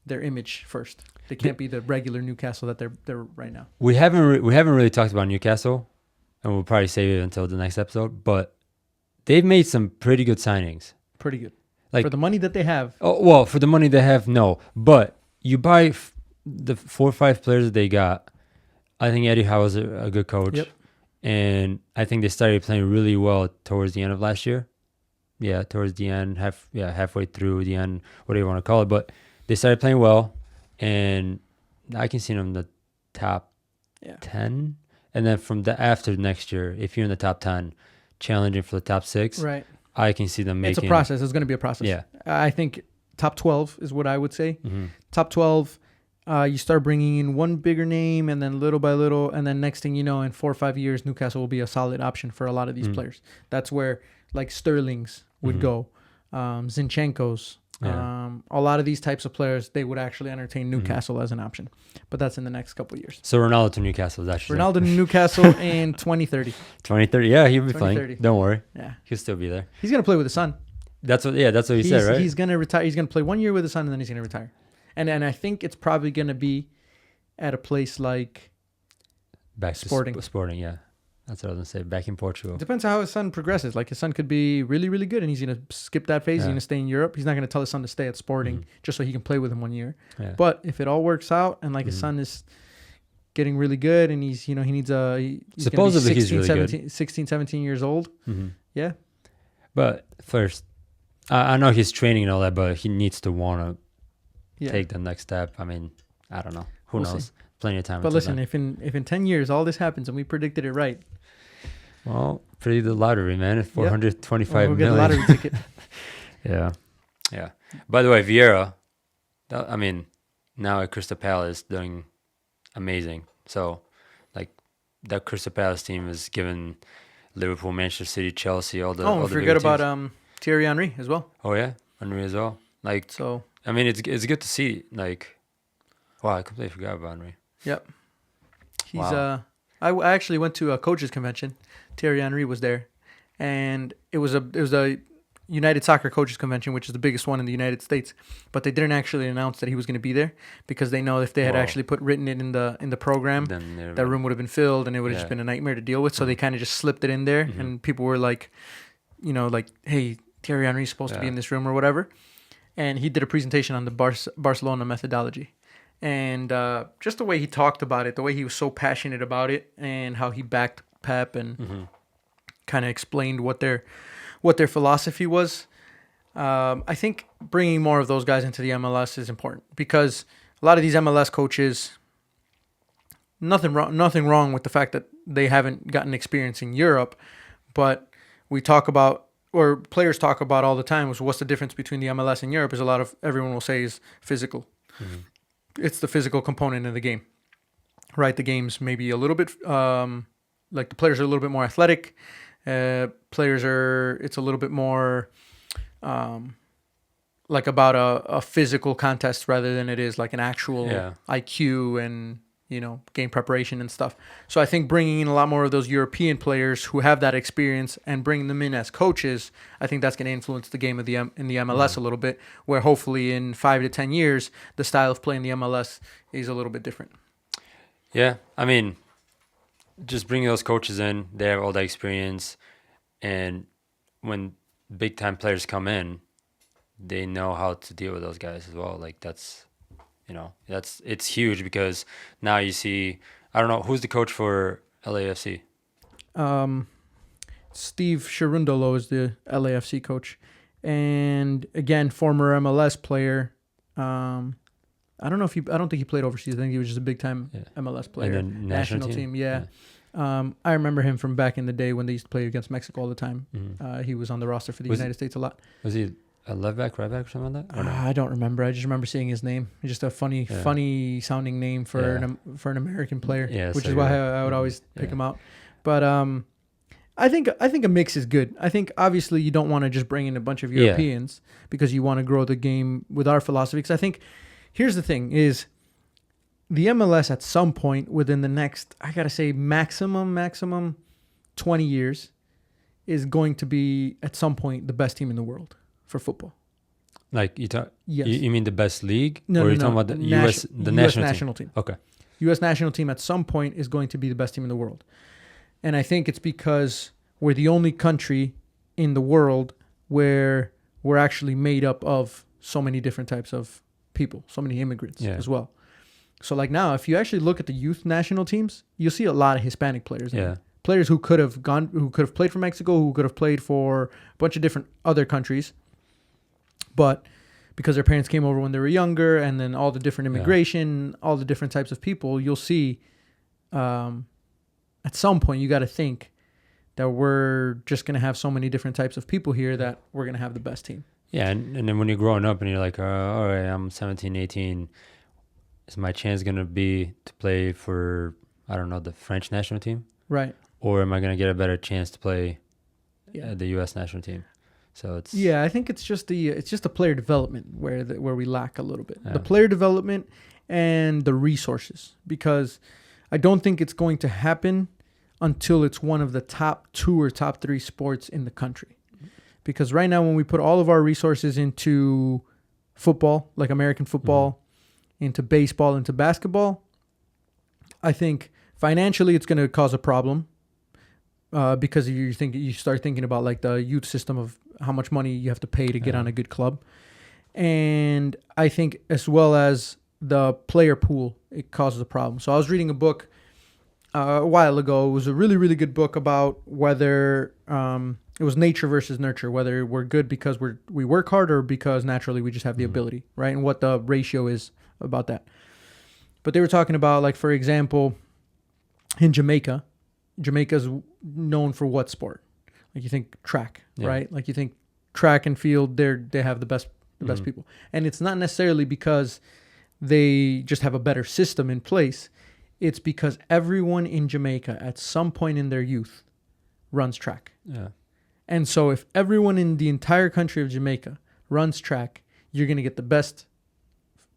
their image first. They can't be the regular Newcastle that they're right now. We haven't really talked about Newcastle, and we'll probably save it until the next episode. But they've made some pretty good signings. Pretty good, like for the money that they have. Oh well, for the money they have, no. But you buy the 4 or 5 players that they got. I think Eddie Howe is a good coach, and I think they started playing really well towards the end of last year. Yeah, towards the end, halfway through the end, whatever you want to call it. But they started playing well, and I can see them in the top 10. And then after next year, if you're in the top 10, challenging for the top 6, right? I can see them making. It's a process. It's going to be a process. Yeah, I think top 12 is what I would say. Mm-hmm. Top 12. You start bringing in one bigger name, and then little by little, and then next thing you know, in 4 or 5 years, Newcastle will be a solid option for a lot of these players. That's where like Sterling's would go, Zinchenko's, a lot of these types of players. They would actually entertain Newcastle as an option, but that's in the next couple of years. So Ronaldo to Newcastle is actually Ronaldo to Newcastle in 2030. 2030, yeah, he'll be playing. Don't worry, yeah, he'll still be there. He's gonna play with his son. That's what he said, right? He's gonna retire. He's gonna play 1 year with his son, and then he's gonna retire. And I think it's probably gonna be at a place like Sporting. Sporting, yeah. That's what I was gonna say. Back in Portugal. It depends on how his son progresses. Like his son could be really, really good, and he's gonna skip that phase. He's gonna stay in Europe. He's not gonna tell his son to stay at Sporting just so he can play with him 1 year. Yeah. But if it all works out, and like his son is getting really good, and he's he needs he's supposedly 16, he's really 17, good. 16, 17 years old. Yeah. But first, I know he's training and all that, but he needs to want to take the next step. I mean, I don't know. Who knows? See. Plenty of time. But listen, if in 10 years all this happens and we predicted it right. Well, pretty the lottery, man. 425 we'll million. Get a lottery ticket. Yeah. By the way, Vieira, I mean, now at Crystal Palace doing amazing. So, like, that Crystal Palace team is giving Liverpool, Manchester City, Chelsea, all the. Oh, forget about Thierry Henry as well. Oh yeah, Henry as well. Like, so I mean, it's good to see. Like, wow, I completely forgot about Henry. Yep. He's I actually went to a coaches convention. Thierry Henry was there, and it was a United Soccer Coaches Convention, which is the biggest one in the United States. But they didn't actually announce that he was going to be there because they know if they had actually written it in the program, that room would have been filled and it would have just been a nightmare to deal with. So they kind of just slipped it in there, and people were like, like, hey, Thierry Henry's supposed to be in this room or whatever. And he did a presentation on the Barcelona methodology. And just the way he talked about it, the way he was so passionate about it, and how he backed Pep and kind of explained what their philosophy was. I think bringing more of those guys into the MLS is important because a lot of these MLS coaches, nothing wrong with the fact that they haven't gotten experience in Europe, but we talk about, or players talk about all the time, was what's the difference between the MLS and Europe is everyone will say is physical. It's the physical component of the game, right? The game's maybe a little bit, like the players are a little bit more athletic. It's a little bit more like about a physical contest rather than it is like an actual IQ and, game preparation and stuff. So I think bringing in a lot more of those European players who have that experience and bringing them in as coaches, I think that's going to influence the game in the MLS a little bit, where hopefully in 5 to 10 years, the style of play in the MLS is a little bit different. Yeah, I mean, just bringing those coaches in, they have all that experience, and when big-time players come in, they know how to deal with those guys as well. Like, it's huge because now you see, I don't know, who's the coach for LAFC? Steve Cherundolo is the LAFC coach. And again, former MLS player. I don't think he played overseas. I think he was just a big time MLS player. And then national team. Yeah. I remember him from back in the day when they used to play against Mexico all the time. He was on the roster for the United States a lot. Was he a left back, right back, or something like that? No? I don't remember. I just remember seeing his name. It's just a funny sounding name for an American player, which is why I would always pick him out. But I think a mix is good. I think obviously you don't want to just bring in a bunch of Europeans because you want to grow the game with our philosophy. Because I think here's the thing is the MLS at some point within the next, I gotta say maximum 20 years is going to be at some point the best team in the world for football. Like you talk? Yes. You mean the best league? No, or no, you talking about the US national team? Okay. U.S. national team at some point is going to be the best team in the world. And I think it's because we're the only country in the world where we're actually made up of so many different types of people, so many immigrants as well. So like now, if you actually look at the youth national teams, you'll see a lot of Hispanic players. Players who could have played for Mexico, who could have played for a bunch of different other countries. But because their parents came over when they were younger, and then all the different immigration, all the different types of people, you'll see at some point you got to think that we're just going to have so many different types of people here that we're going to have the best team. Yeah, and then when you're growing up and you're like, all right, I'm 17, 18, is my chance going to be to play for, I don't know, the French national team? Right. Or am I going to get a better chance to play the U.S. national team? So it's I think it's just the player development where we lack a little bit. The player development and the resources, because I don't think it's going to happen until it's one of the top 2 or top 3 sports in the country. Because right now, when we put all of our resources into football, like American football, into baseball, into basketball, I think financially it's going to cause a problem because you start thinking about like the youth system of how much money you have to pay to get on a good club. And I think as well as the player pool, it causes a problem. So I was reading a book a while ago. It was a really, really good book about whether it was nature versus nurture, whether we're good because we work hard or because naturally we just have the ability, right? And what the ratio is about that. But they were talking about, like, for example, in Jamaica's known for what sport? Like, you think track, right? Like, you think track and field, they have the best people. And it's not necessarily because they just have a better system in place. It's because everyone in Jamaica at some point in their youth runs track. Yeah. And so if everyone in the entire country of Jamaica runs track, you're going to get the best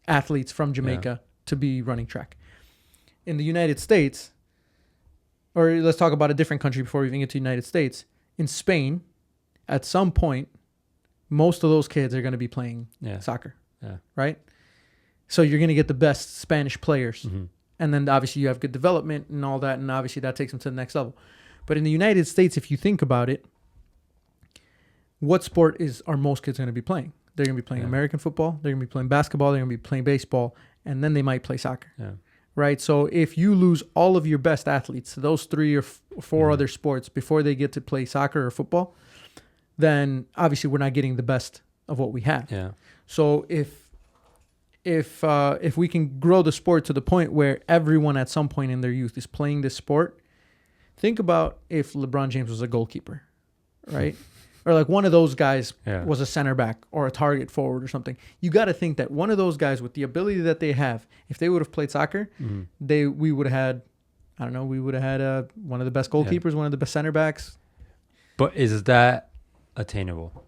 athletes from Jamaica to be running track. In the United States, or let's talk about a different country before we even get to the United States. In Spain, at some point, most of those kids are going to be playing soccer, right? So you're going to get the best Spanish players. And then obviously you have good development and all that, and obviously that takes them to the next level. But in the United States, if you think about it, what sport are most kids going to be playing? They're going to be playing American football, they're going to be playing basketball, they're going to be playing baseball, and then they might play soccer. Right? So if you lose all of your best athletes, those 3 or 4 other sports, before they get to play soccer or football, then obviously we're not getting the best of what we have. So if we can grow the sport to the point where everyone at some point in their youth is playing this sport, think about if LeBron James was a goalkeeper, right? Or like one of those guys was a center back or a target forward or something. You got to think that one of those guys with the ability that they have, if they would have played soccer, we would have had, I don't know, we would have had one of the best goalkeepers, one of the best center backs. But is that attainable?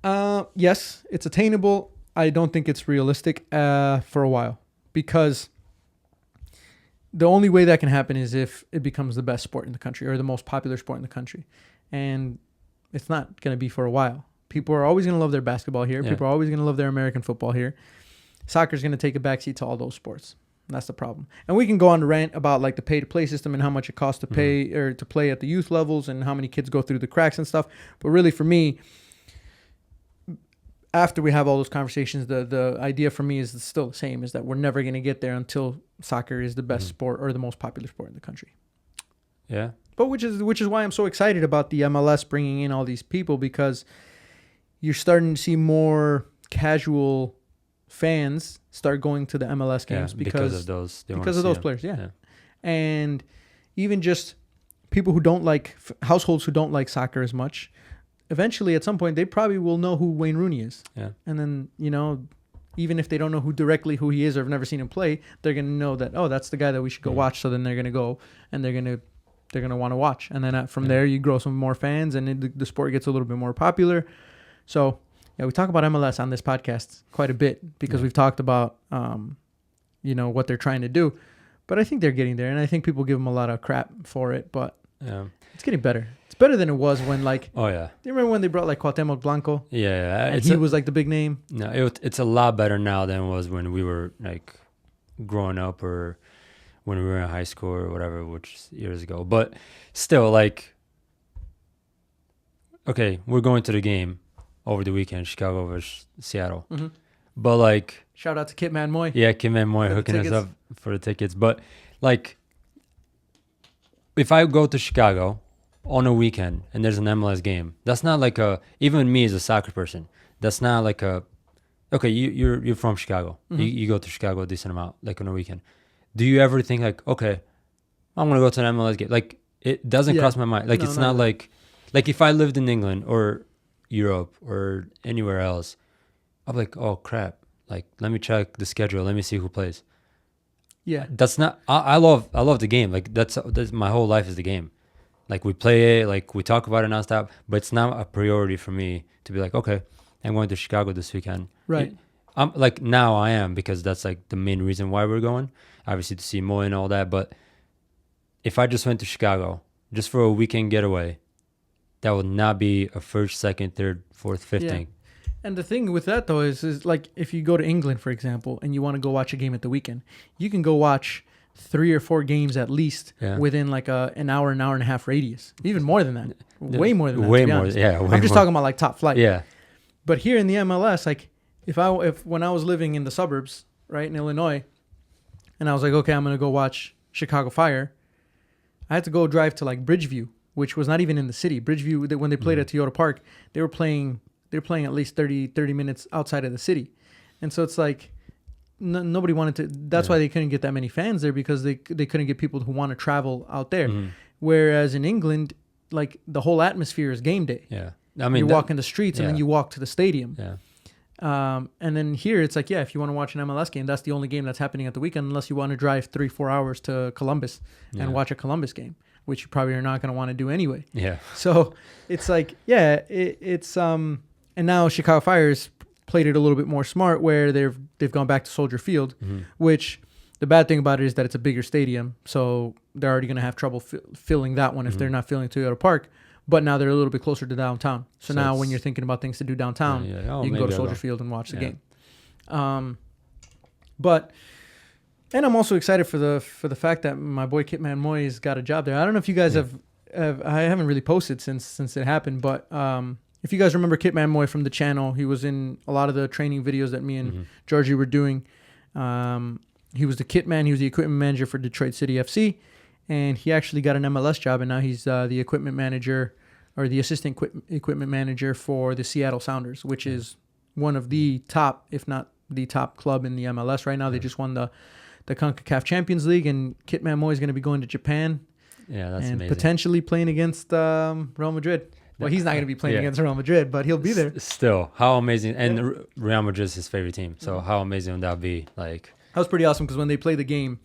Yes, it's attainable. I don't think it's realistic for a while, because the only way that can happen is if it becomes the best sport in the country or the most popular sport in the country. And it's not going to be for a while. People are always going to love their basketball here. People are always going to love their American football here. Soccer is going to take a backseat to all those sports. And that's the problem. And we can go on to rant about like the pay-to-play system and how much it costs to pay or to play at the youth levels and how many kids go through the cracks and stuff. But really, for me, after we have all those conversations, the idea for me is still the same, is that we're never going to get there until soccer is the best sport or the most popular sport in the country. Yeah. But which is why I'm so excited about the MLS bringing in all these people, because you're starting to see more casual fans start going to the MLS games because of those players. And even just people who don't like households who don't like soccer as much. Eventually, at some point, they probably will know who Wayne Rooney is. And then, even if they don't know who he is or have never seen him play, they're going to know that, oh, that's the guy that we should go watch. So then they're going to go and they're going to want to watch. And then from there, you grow some more fans and the sport gets a little bit more popular. So, we talk about MLS on this podcast quite a bit because we've talked about, what they're trying to do. But I think they're getting there. And I think people give them a lot of crap for it. But it's getting better. It's better than it was when, like... Oh, yeah. Do you remember when they brought, like, Cuauhtemoc Blanco? Yeah. And he was, like, the big name? No, it's a lot better now than it was when we were, like, growing up or when we were in high school or whatever, which is years ago. But still, like... Okay, we're going to the game over the weekend, Chicago versus Seattle. But, like... Shout out to Kitman Moy. Yeah, Kitman Moy hooking us up for the tickets. But, like... If I go to Chicago... on a weekend and there's an MLS game, that's not like even me as a soccer person, that's not like okay, you're from Chicago, you go to Chicago a decent amount, like on a weekend. Do you ever think like, okay, I'm gonna go to an MLS game? Like, it doesn't cross my mind. Like, it's not like if I lived in England or Europe or anywhere else, I'm like, oh crap, like let me check the schedule, let me see who plays. That's not I love the game. Like that's my whole life is the game. Like, we play it, like, we talk about it nonstop, but it's not a priority for me to be like, okay, I'm going to Chicago this weekend. Right. I'm like, now I am, because that's, like, the main reason why we're going, obviously to see Moy and all that. But if I just went to Chicago just for a weekend getaway, that will not be a first, second, third, fourth, fifth thing. And the thing with that, though, is like if you go to England, for example, and you want to go watch a game at the weekend, you can go watch 3 or 4 games at least within like an hour and a half radius. Even more than that. Way more than that. Way more. Yeah. I'm just talking about like top flight. Yeah. But here in the MLS, like if when I was living in the suburbs, right, in Illinois, and I was like, okay, I'm going to go watch Chicago Fire, I had to go drive to like Bridgeview, which was not even in the city. Bridgeview, when they played at Toyota Park, they were playing at least 30 minutes outside of the city. And so it's like nobody wanted to. That's why they couldn't get that many fans there, because they couldn't get people who want to travel out there. Whereas in England, like the whole atmosphere is game day. Yeah. I mean, you walk in the streets and then you walk to the stadium. Yeah. And then here it's like, if you want to watch an MLS game, that's the only game that's happening at the weekend, unless you want to drive 3-4 hours to Columbus and watch a Columbus game, which you probably are not going to want to do anyway. Yeah. So it's like, it's and now Chicago Fire's played it a little bit more smart, where they've gone back to Soldier Field, which the bad thing about it is that it's a bigger stadium, so they're already going to have trouble filling that one if they're not filling Toyota Park. But now they're a little bit closer to downtown. So now when you're thinking about things to do downtown, you can go to Soldier Field and watch the game. And I'm also excited for the fact that my boy Kitman Moyes got a job there. I don't know if you guys have I haven't really posted since it happened, but if you guys remember Kitman Moy from the channel, he was in a lot of the training videos that me and Georgie were doing. He was the kit man. He was the equipment manager for Detroit City FC, and he actually got an MLS job, and now he's the equipment manager, or the assistant equipment manager for the Seattle Sounders, which is one of the top, if not the top club in the MLS right now. They just won the CONCACAF Champions League, and Kitman Moy is going to be going to Japan. Yeah, that's and amazing. Potentially playing against Real Madrid. Well, he's not going to be playing against Real Madrid, but he'll be there. Still, how amazing. And Real Madrid is his favorite team. So how amazing would that be? Like, that was pretty awesome, because when they played the game,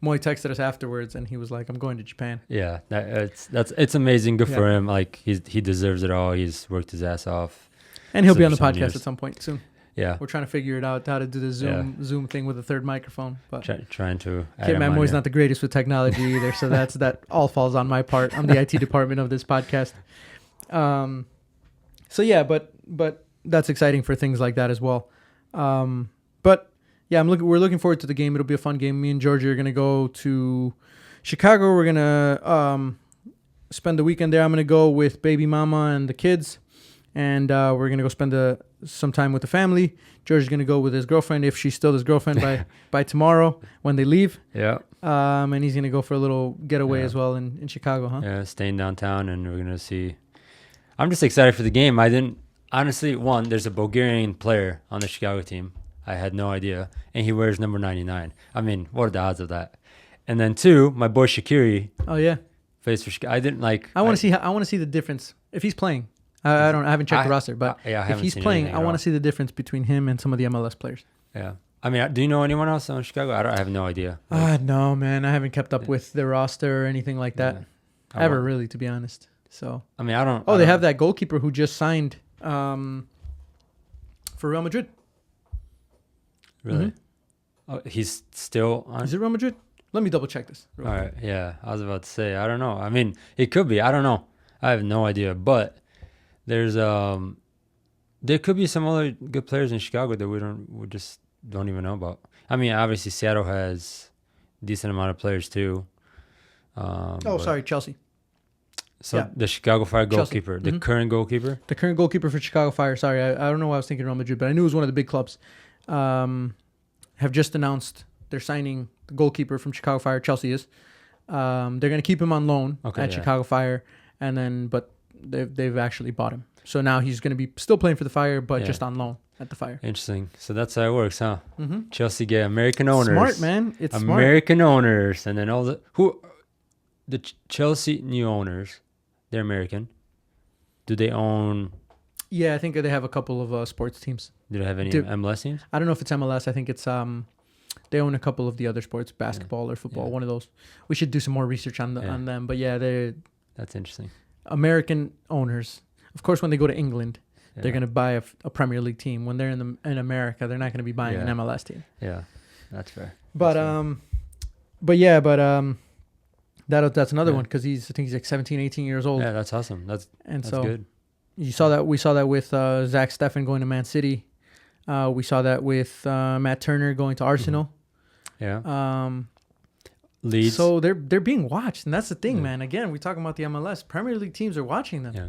Moy texted us afterwards, and he was like, I'm going to Japan. Yeah, it's amazing. Good for him. Like, he deserves it all. He's worked his ass off. And he'll be on the podcast at some point soon. Yeah. We're trying to figure it out, how to do the Zoom thing with a third microphone. But trying to. Kitman Moy's not the greatest with technology either, so that all falls on my part. I'm the IT department of this podcast. So yeah, but that's exciting for things like that as well. But yeah, we're looking forward to the game. It'll be a fun game. Me and Georgie are gonna go to Chicago. We're gonna spend the weekend there. I'm gonna go with baby mama and the kids, and we're gonna go spend some time with the family. Georgie's gonna go with his girlfriend, if she's still his girlfriend by tomorrow when they leave. Yeah. And he's gonna go for a little getaway as well in Chicago, huh? Yeah, staying downtown, and we're gonna see. I'm just excited for the game. I didn't honestly. One, there's a Bulgarian player on the Chicago team. I had no idea, and he wears number 99. I mean, what are the odds of that? And then 2, my boy Shaqiri. Oh yeah. Plays for Chicago. I didn't like. I want to see the difference if he's playing. I haven't checked the roster, but if he's playing, I want to see the difference between him and some of the MLS players. Yeah. I mean, do you know anyone else on Chicago? I have no idea. No, man. I haven't kept up with their roster or anything like that. Ever, really, to be honest. So. I mean, I don't. Oh, they have that goalkeeper who just signed for Real Madrid. Really? Mm-hmm. Oh, he's still on. Is it Real Madrid? Let me double check this. All right. Yeah, I was about to say. I don't know. I mean, it could be. I don't know. I have no idea. But there's there could be some other good players in Chicago that we just don't even know about. I mean, obviously Seattle has a decent amount of players too. Sorry, Chelsea. So the Chicago Fire goalkeeper, the current goalkeeper? The current goalkeeper for Chicago Fire. Sorry, I don't know why I was thinking Real Madrid, but I knew it was one of the big clubs. Have just announced they're signing the goalkeeper from Chicago Fire. Chelsea is. They're going to keep him on loan at Chicago Fire, but they've actually bought him. So now he's going to be still playing for the Fire, but just on loan at the Fire. Interesting. So that's how it works, huh? Mm-hmm. Chelsea get American owners. Smart, man. It's American owners, and then the Chelsea new owners. They're American. Do they own? Yeah, I think they have a couple of sports teams. Do they have any MLS teams? I don't know if it's MLS. I think it's they own a couple of the other sports, basketball or football. One of those. We should do some more research on them. But yeah, that's interesting. American owners. Of course, when they go to England, they're going to buy a Premier League team. When they're in America, they're not going to be buying an MLS team. Yeah, that's fair. But That's another one because I think he's like 17, 18 years old. Yeah, that's awesome. That's good. We saw that with Zach Steffen going to Man City. We saw that with Matt Turner going to Arsenal. Yeah. Leeds. So they're being watched, and that's the thing, man. Again, we're talking about the MLS. Premier League teams are watching them. Yeah.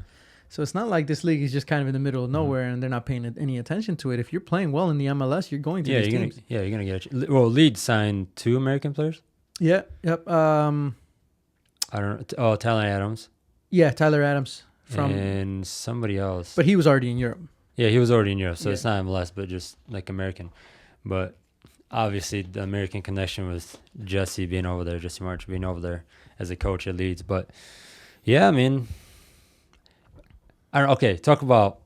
So it's not like this league is just kind of in the middle of nowhere and they're not paying any attention to it. If you're playing well in the MLS, you're going to these games. You're gonna get it. Well, Leeds signed 2 American players. Yeah. Yep. I don't know. Oh, Tyler Adams. Yeah, Tyler Adams and somebody else. But he was already in Europe. Yeah, he was already in Europe, so it's not MLS, but just like American. But obviously, the American connection with Jesse March being over there as a coach at Leeds. But yeah, I mean, okay, talk about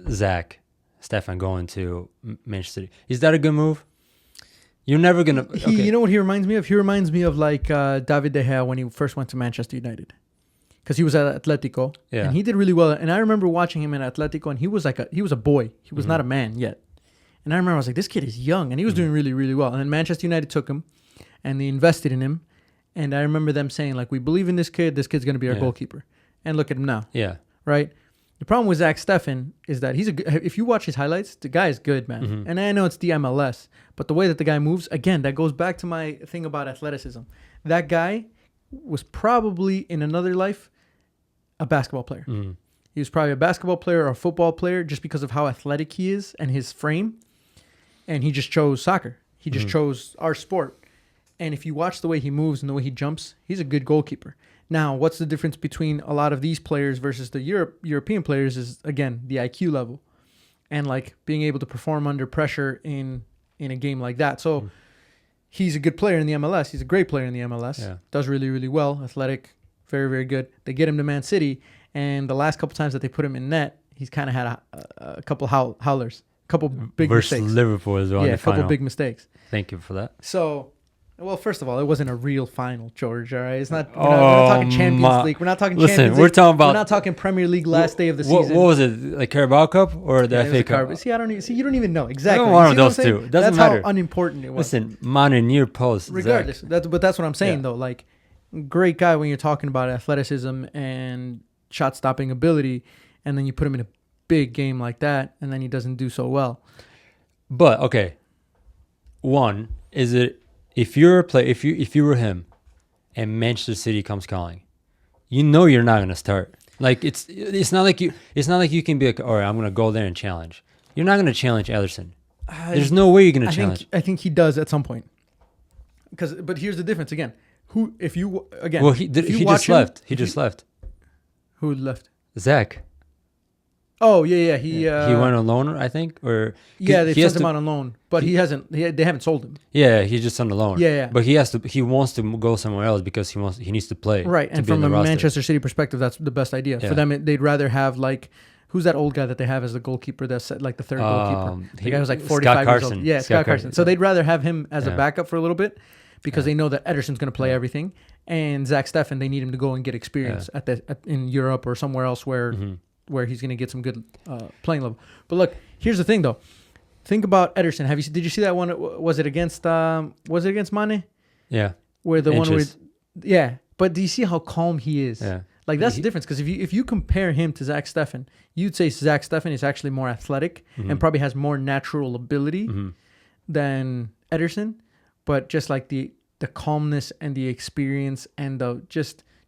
Zach Steffen going to Manchester City. Is that a good move? You're never gonna. Okay. You know what he reminds me of? He reminds me of like David De Gea when he first went to Manchester United, because he was at Atletico and he did really well. And I remember watching him in Atletico, and he was a boy. He was not a man yet. And I remember I was like, this kid is young, and he was doing really, really well. And then Manchester United took him, and they invested in him. And I remember them saying like, we believe in this kid. This kid's gonna be our goalkeeper. And look at him now. Yeah. Right. The problem with Zach Steffen is that if you watch his highlights, the guy is good, man. Mm-hmm. And I know it's the MLS, but the way that the guy moves, again, that goes back to my thing about athleticism. That guy was probably in another life a basketball player. Mm-hmm. He was probably a basketball player or a football player just because of how athletic he is and his frame. And he just chose soccer. He just chose our sport. And if you watch the way he moves and the way he jumps, he's a good goalkeeper. Now, what's the difference between a lot of these players versus the European players is, again, the IQ level and like being able to perform under pressure in a game like that. So he's a good player in the MLS. He's a great player in the MLS. Yeah. Does really, really well. Athletic, very, very good. They get him to Man City, and the last couple times that they put him in net, he's kind of had a couple howlers, a couple big mistakes. Versus Liverpool as well. Yeah, a couple big mistakes. Thank you for that. So... Well, first of all, it wasn't a real final, George. All right, it's not. We're not talking Champions League. We're not talking Champions League. We're talking about. We're not talking Premier League last day of the season. What was it? Like Carabao Cup or the FA Cup? See, I don't even. See, you don't even know exactly. I don't want those two. It doesn't matter. That's how unimportant it was. Listen, man, near post. Regardless, but that's what I'm saying though. Like, great guy when you're talking about athleticism and shot stopping ability, and then you put him in a big game like that, and then he doesn't do so well. But okay, one is it. If you're if you were him, and Manchester City comes calling, you know you're not gonna start. Like it's not like you can be like, all right, I'm gonna go there and challenge. You're not gonna challenge Ederson. There's no way you're gonna challenge. I think he does at some point. But here's the difference again. Well, he just left. He just left. Who left? Zach. Oh yeah. He went on loan, I think, or they sent him out on loan, but they haven't sold him. Yeah, he's just on the loan. Yeah. But he wants to go somewhere else because he needs to play. Right, and from a Manchester City perspective, that's the best idea for them. They'd rather have like who's that old guy that they have as the goalkeeper? That's like the third goalkeeper. The guy was like 45 years old. Yeah, Scott Carson. So they'd rather have him as a backup for a little bit because they know that Ederson's going to play everything, and Zach Steffen, they need him to go and get experience in Europe or somewhere else where. Mm-hmm. Where he's going to get some good playing level. But look, here's the thing, though. Think about Ederson. Did you see that one? Was it against Mane? Yeah. Where the one where, But do you see how calm he is? Yeah. Like that's the difference. Because if you compare him to Zach Steffen, you'd say Zach Steffen is actually more athletic and probably has more natural ability than Ederson. But just like the calmness and the experience and the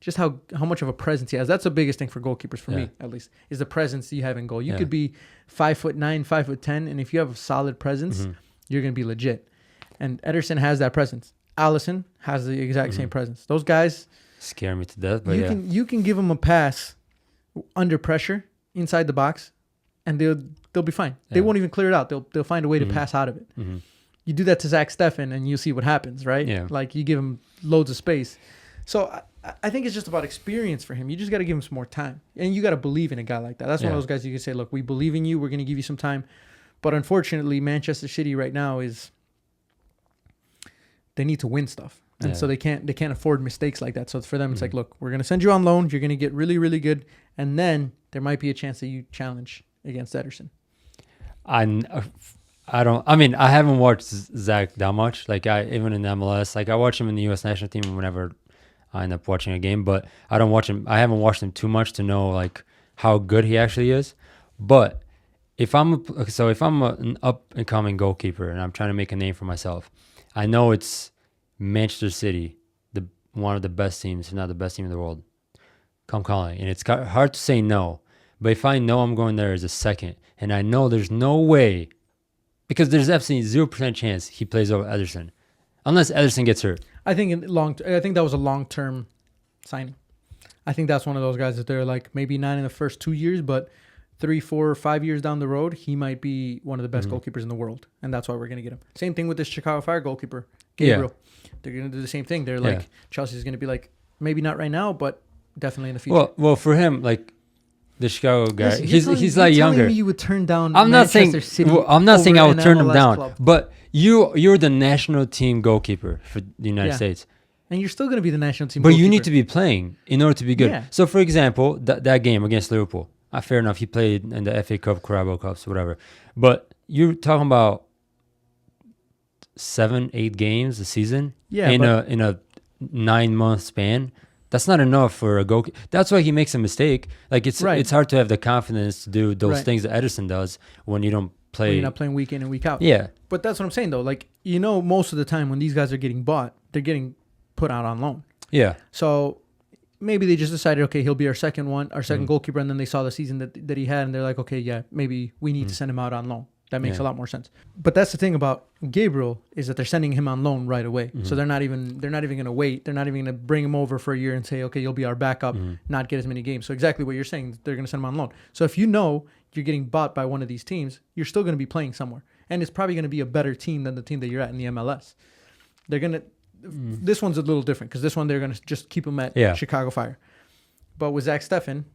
just how much of a presence he has. That's the biggest thing for goalkeepers, for me at least, is the presence you have in goal. You could be 5'9", 5'10", and if you have a solid presence, you're going to be legit. And Ederson has that presence. Alisson has the exact same presence. Those guys scare me to death. But you can give them a pass under pressure inside the box, and they'll be fine. They won't even clear it out. They'll find a way to pass out of it. You do that to Zach Steffen, and you'll see what happens, right? Yeah. Like you give him loads of space. So I think it's just about experience for him. You just got to give him some more time. And you got to believe in a guy like that. That's one of those guys you can say, look, we believe in you. We're going to give you some time. But unfortunately, Manchester City right now they need to win stuff. And so they can't afford mistakes like that. So for them, it's like, look, we're going to send you on loan. You're going to get really, really good. And then there might be a chance that you challenge against Ederson. I haven't watched Zach that much. Like even in MLS, like I watch him in the U.S. national team whenever I end up watching a game, but I don't watch him. I haven't watched him too much to know like how good he actually is. But if I'm an up and coming goalkeeper and I'm trying to make a name for myself, I know it's Manchester City, one of the best teams, if not the best team in the world. Come calling, and it's hard to say no. But if I know I'm going there as a second, and I know there's no way, because there's absolutely 0% chance he plays over Ederson, unless Ederson gets hurt. I think that was a long-term signing. I think that's one of those guys that they're like maybe not in the first 2 years, but 3, 4, 5 years down the road, he might be one of the best goalkeepers in the world, and that's why we're gonna get him. Same thing with this Chicago Fire goalkeeper, Gabriel. Yeah. They're gonna do the same thing. They're like Chelsea's gonna be like maybe not right now, but definitely in the future. Well, for him, like the Chicago guy, Listen, he's like younger. Me you would turn down. I'm not saying I would turn him down, club. but you're the national team goalkeeper for the United States. And you're still going to be the national team But goalkeeper. you need to be playing in order to be good. Yeah. So, for example, that game against Liverpool, fair enough, he played in the FA Cup, Carabao Cups, whatever. But you're talking about 7-8 games a season in a 9-month span. That's not enough for a goalkeeper. That's why he makes a mistake. Like it's hard to have the confidence to do those things that Ederson does when you don't play. When you're not playing week in and week out. Yeah. But that's what I'm saying though. Like most of the time when these guys are getting bought, they're getting put out on loan. Yeah. So maybe they just decided, okay, he'll be our second goalkeeper, and then they saw the season that he had, and they're like, okay, yeah, maybe we need to send him out on loan. That makes a lot more sense. But that's the thing about Gabriel is that they're sending him on loan right away. So they're not even going to wait. They're not even going to bring him over for a year and say, okay, you'll be our backup, not get as many games. So exactly what you're saying, they're going to send him on loan. So if you know you're getting bought by one of these teams, you're still going to be playing somewhere, and it's probably going to be a better team than the team that you're at in the MLS. They're going to. This one's a little different because this one they're going to just keep him at Chicago Fire. But with Zach Steffen,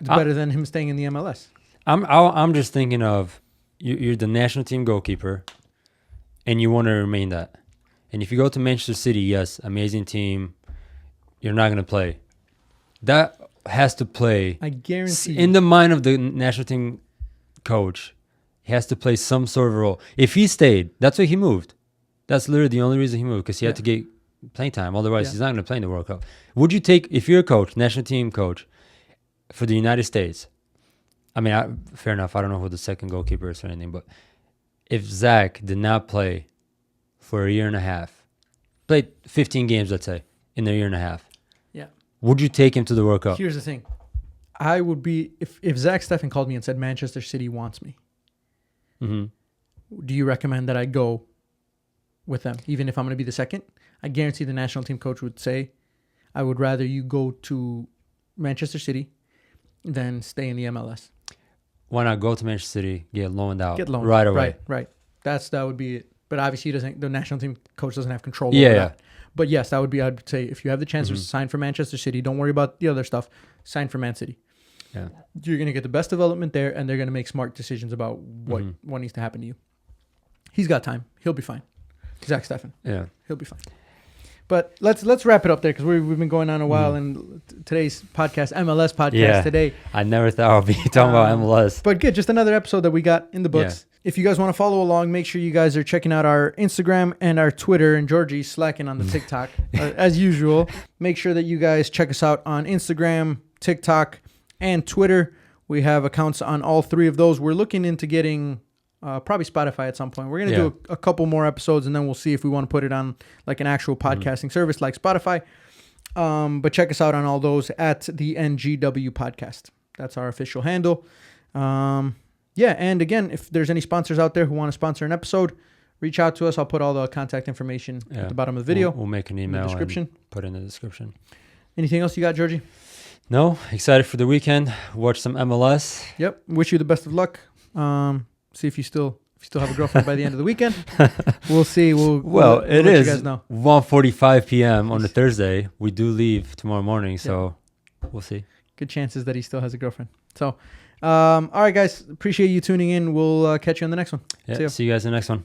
it's better than him staying in the MLS. I'm just thinking of you're the national team goalkeeper, and you want to remain that. And if you go to Manchester City, yes, amazing team, you're not going to play. That has to play. I guarantee. In the mind of the national team coach, he has to play some sort of role. If he stayed, that's why he moved. That's literally the only reason he moved, because he had to get playing time. Otherwise, he's not going to play in the World Cup. Would you take, if you're a coach, national team coach, for the United States, I mean, fair enough, I don't know who the second goalkeeper is or anything, but if Zach did not play for a year and a half, played 15 games, let's say, in a year and a half, would you take him to the World Cup? Here's the thing. I would be, if Zach Steffen called me and said, Manchester City wants me, do you recommend that I go with them, even if I'm going to be the second? I guarantee the national team coach would say, I would rather you go to Manchester City than stay in the MLS. Why not go to Manchester City, get loaned out right away? Right. That would be it. But obviously, the national team coach doesn't have control over that. But yes, that would be, I'd say, if you have the chance to sign for Manchester City, don't worry about the other stuff, sign for Man City. Yeah. You're going to get the best development there, and they're going to make smart decisions about what needs to happen to you. He's got time. He'll be fine. Zach Steffen. Yeah. He'll be fine. But let's wrap it up there, because we've been going on a while, and today's podcast, MLS podcast today. I never thought I would be talking about MLS. But good, just another episode that we got in the books. Yeah. If you guys want to follow along, make sure you guys are checking out our Instagram and our Twitter, and Georgie's slacking on the TikTok as usual. Make sure that you guys check us out on Instagram, TikTok, and Twitter. We have accounts on all three of those. We're looking into getting probably Spotify at some point. We're going to do a couple more episodes, and then we'll see if we want to put it on like an actual podcasting service like Spotify. But check us out on all those at the NGW podcast. That's our official handle. And again, if there's any sponsors out there who want to sponsor an episode, reach out to us. I'll put all the contact information at the bottom of the video. We'll make an email description. And put in the description. Anything Anything else you got, Georgie? No. Excited for the weekend. Watch some MLS. Yep. Wish you the best of luck. See if you still have a girlfriend by the end of the weekend. We'll see. We'll it let is you guys know. 1:45 p.m. on a Thursday. We do leave tomorrow morning, so we'll see. Good chances that he still has a girlfriend. So, all right, guys. Appreciate you tuning in. We'll catch you on the next one. Yeah, see you guys in the next one.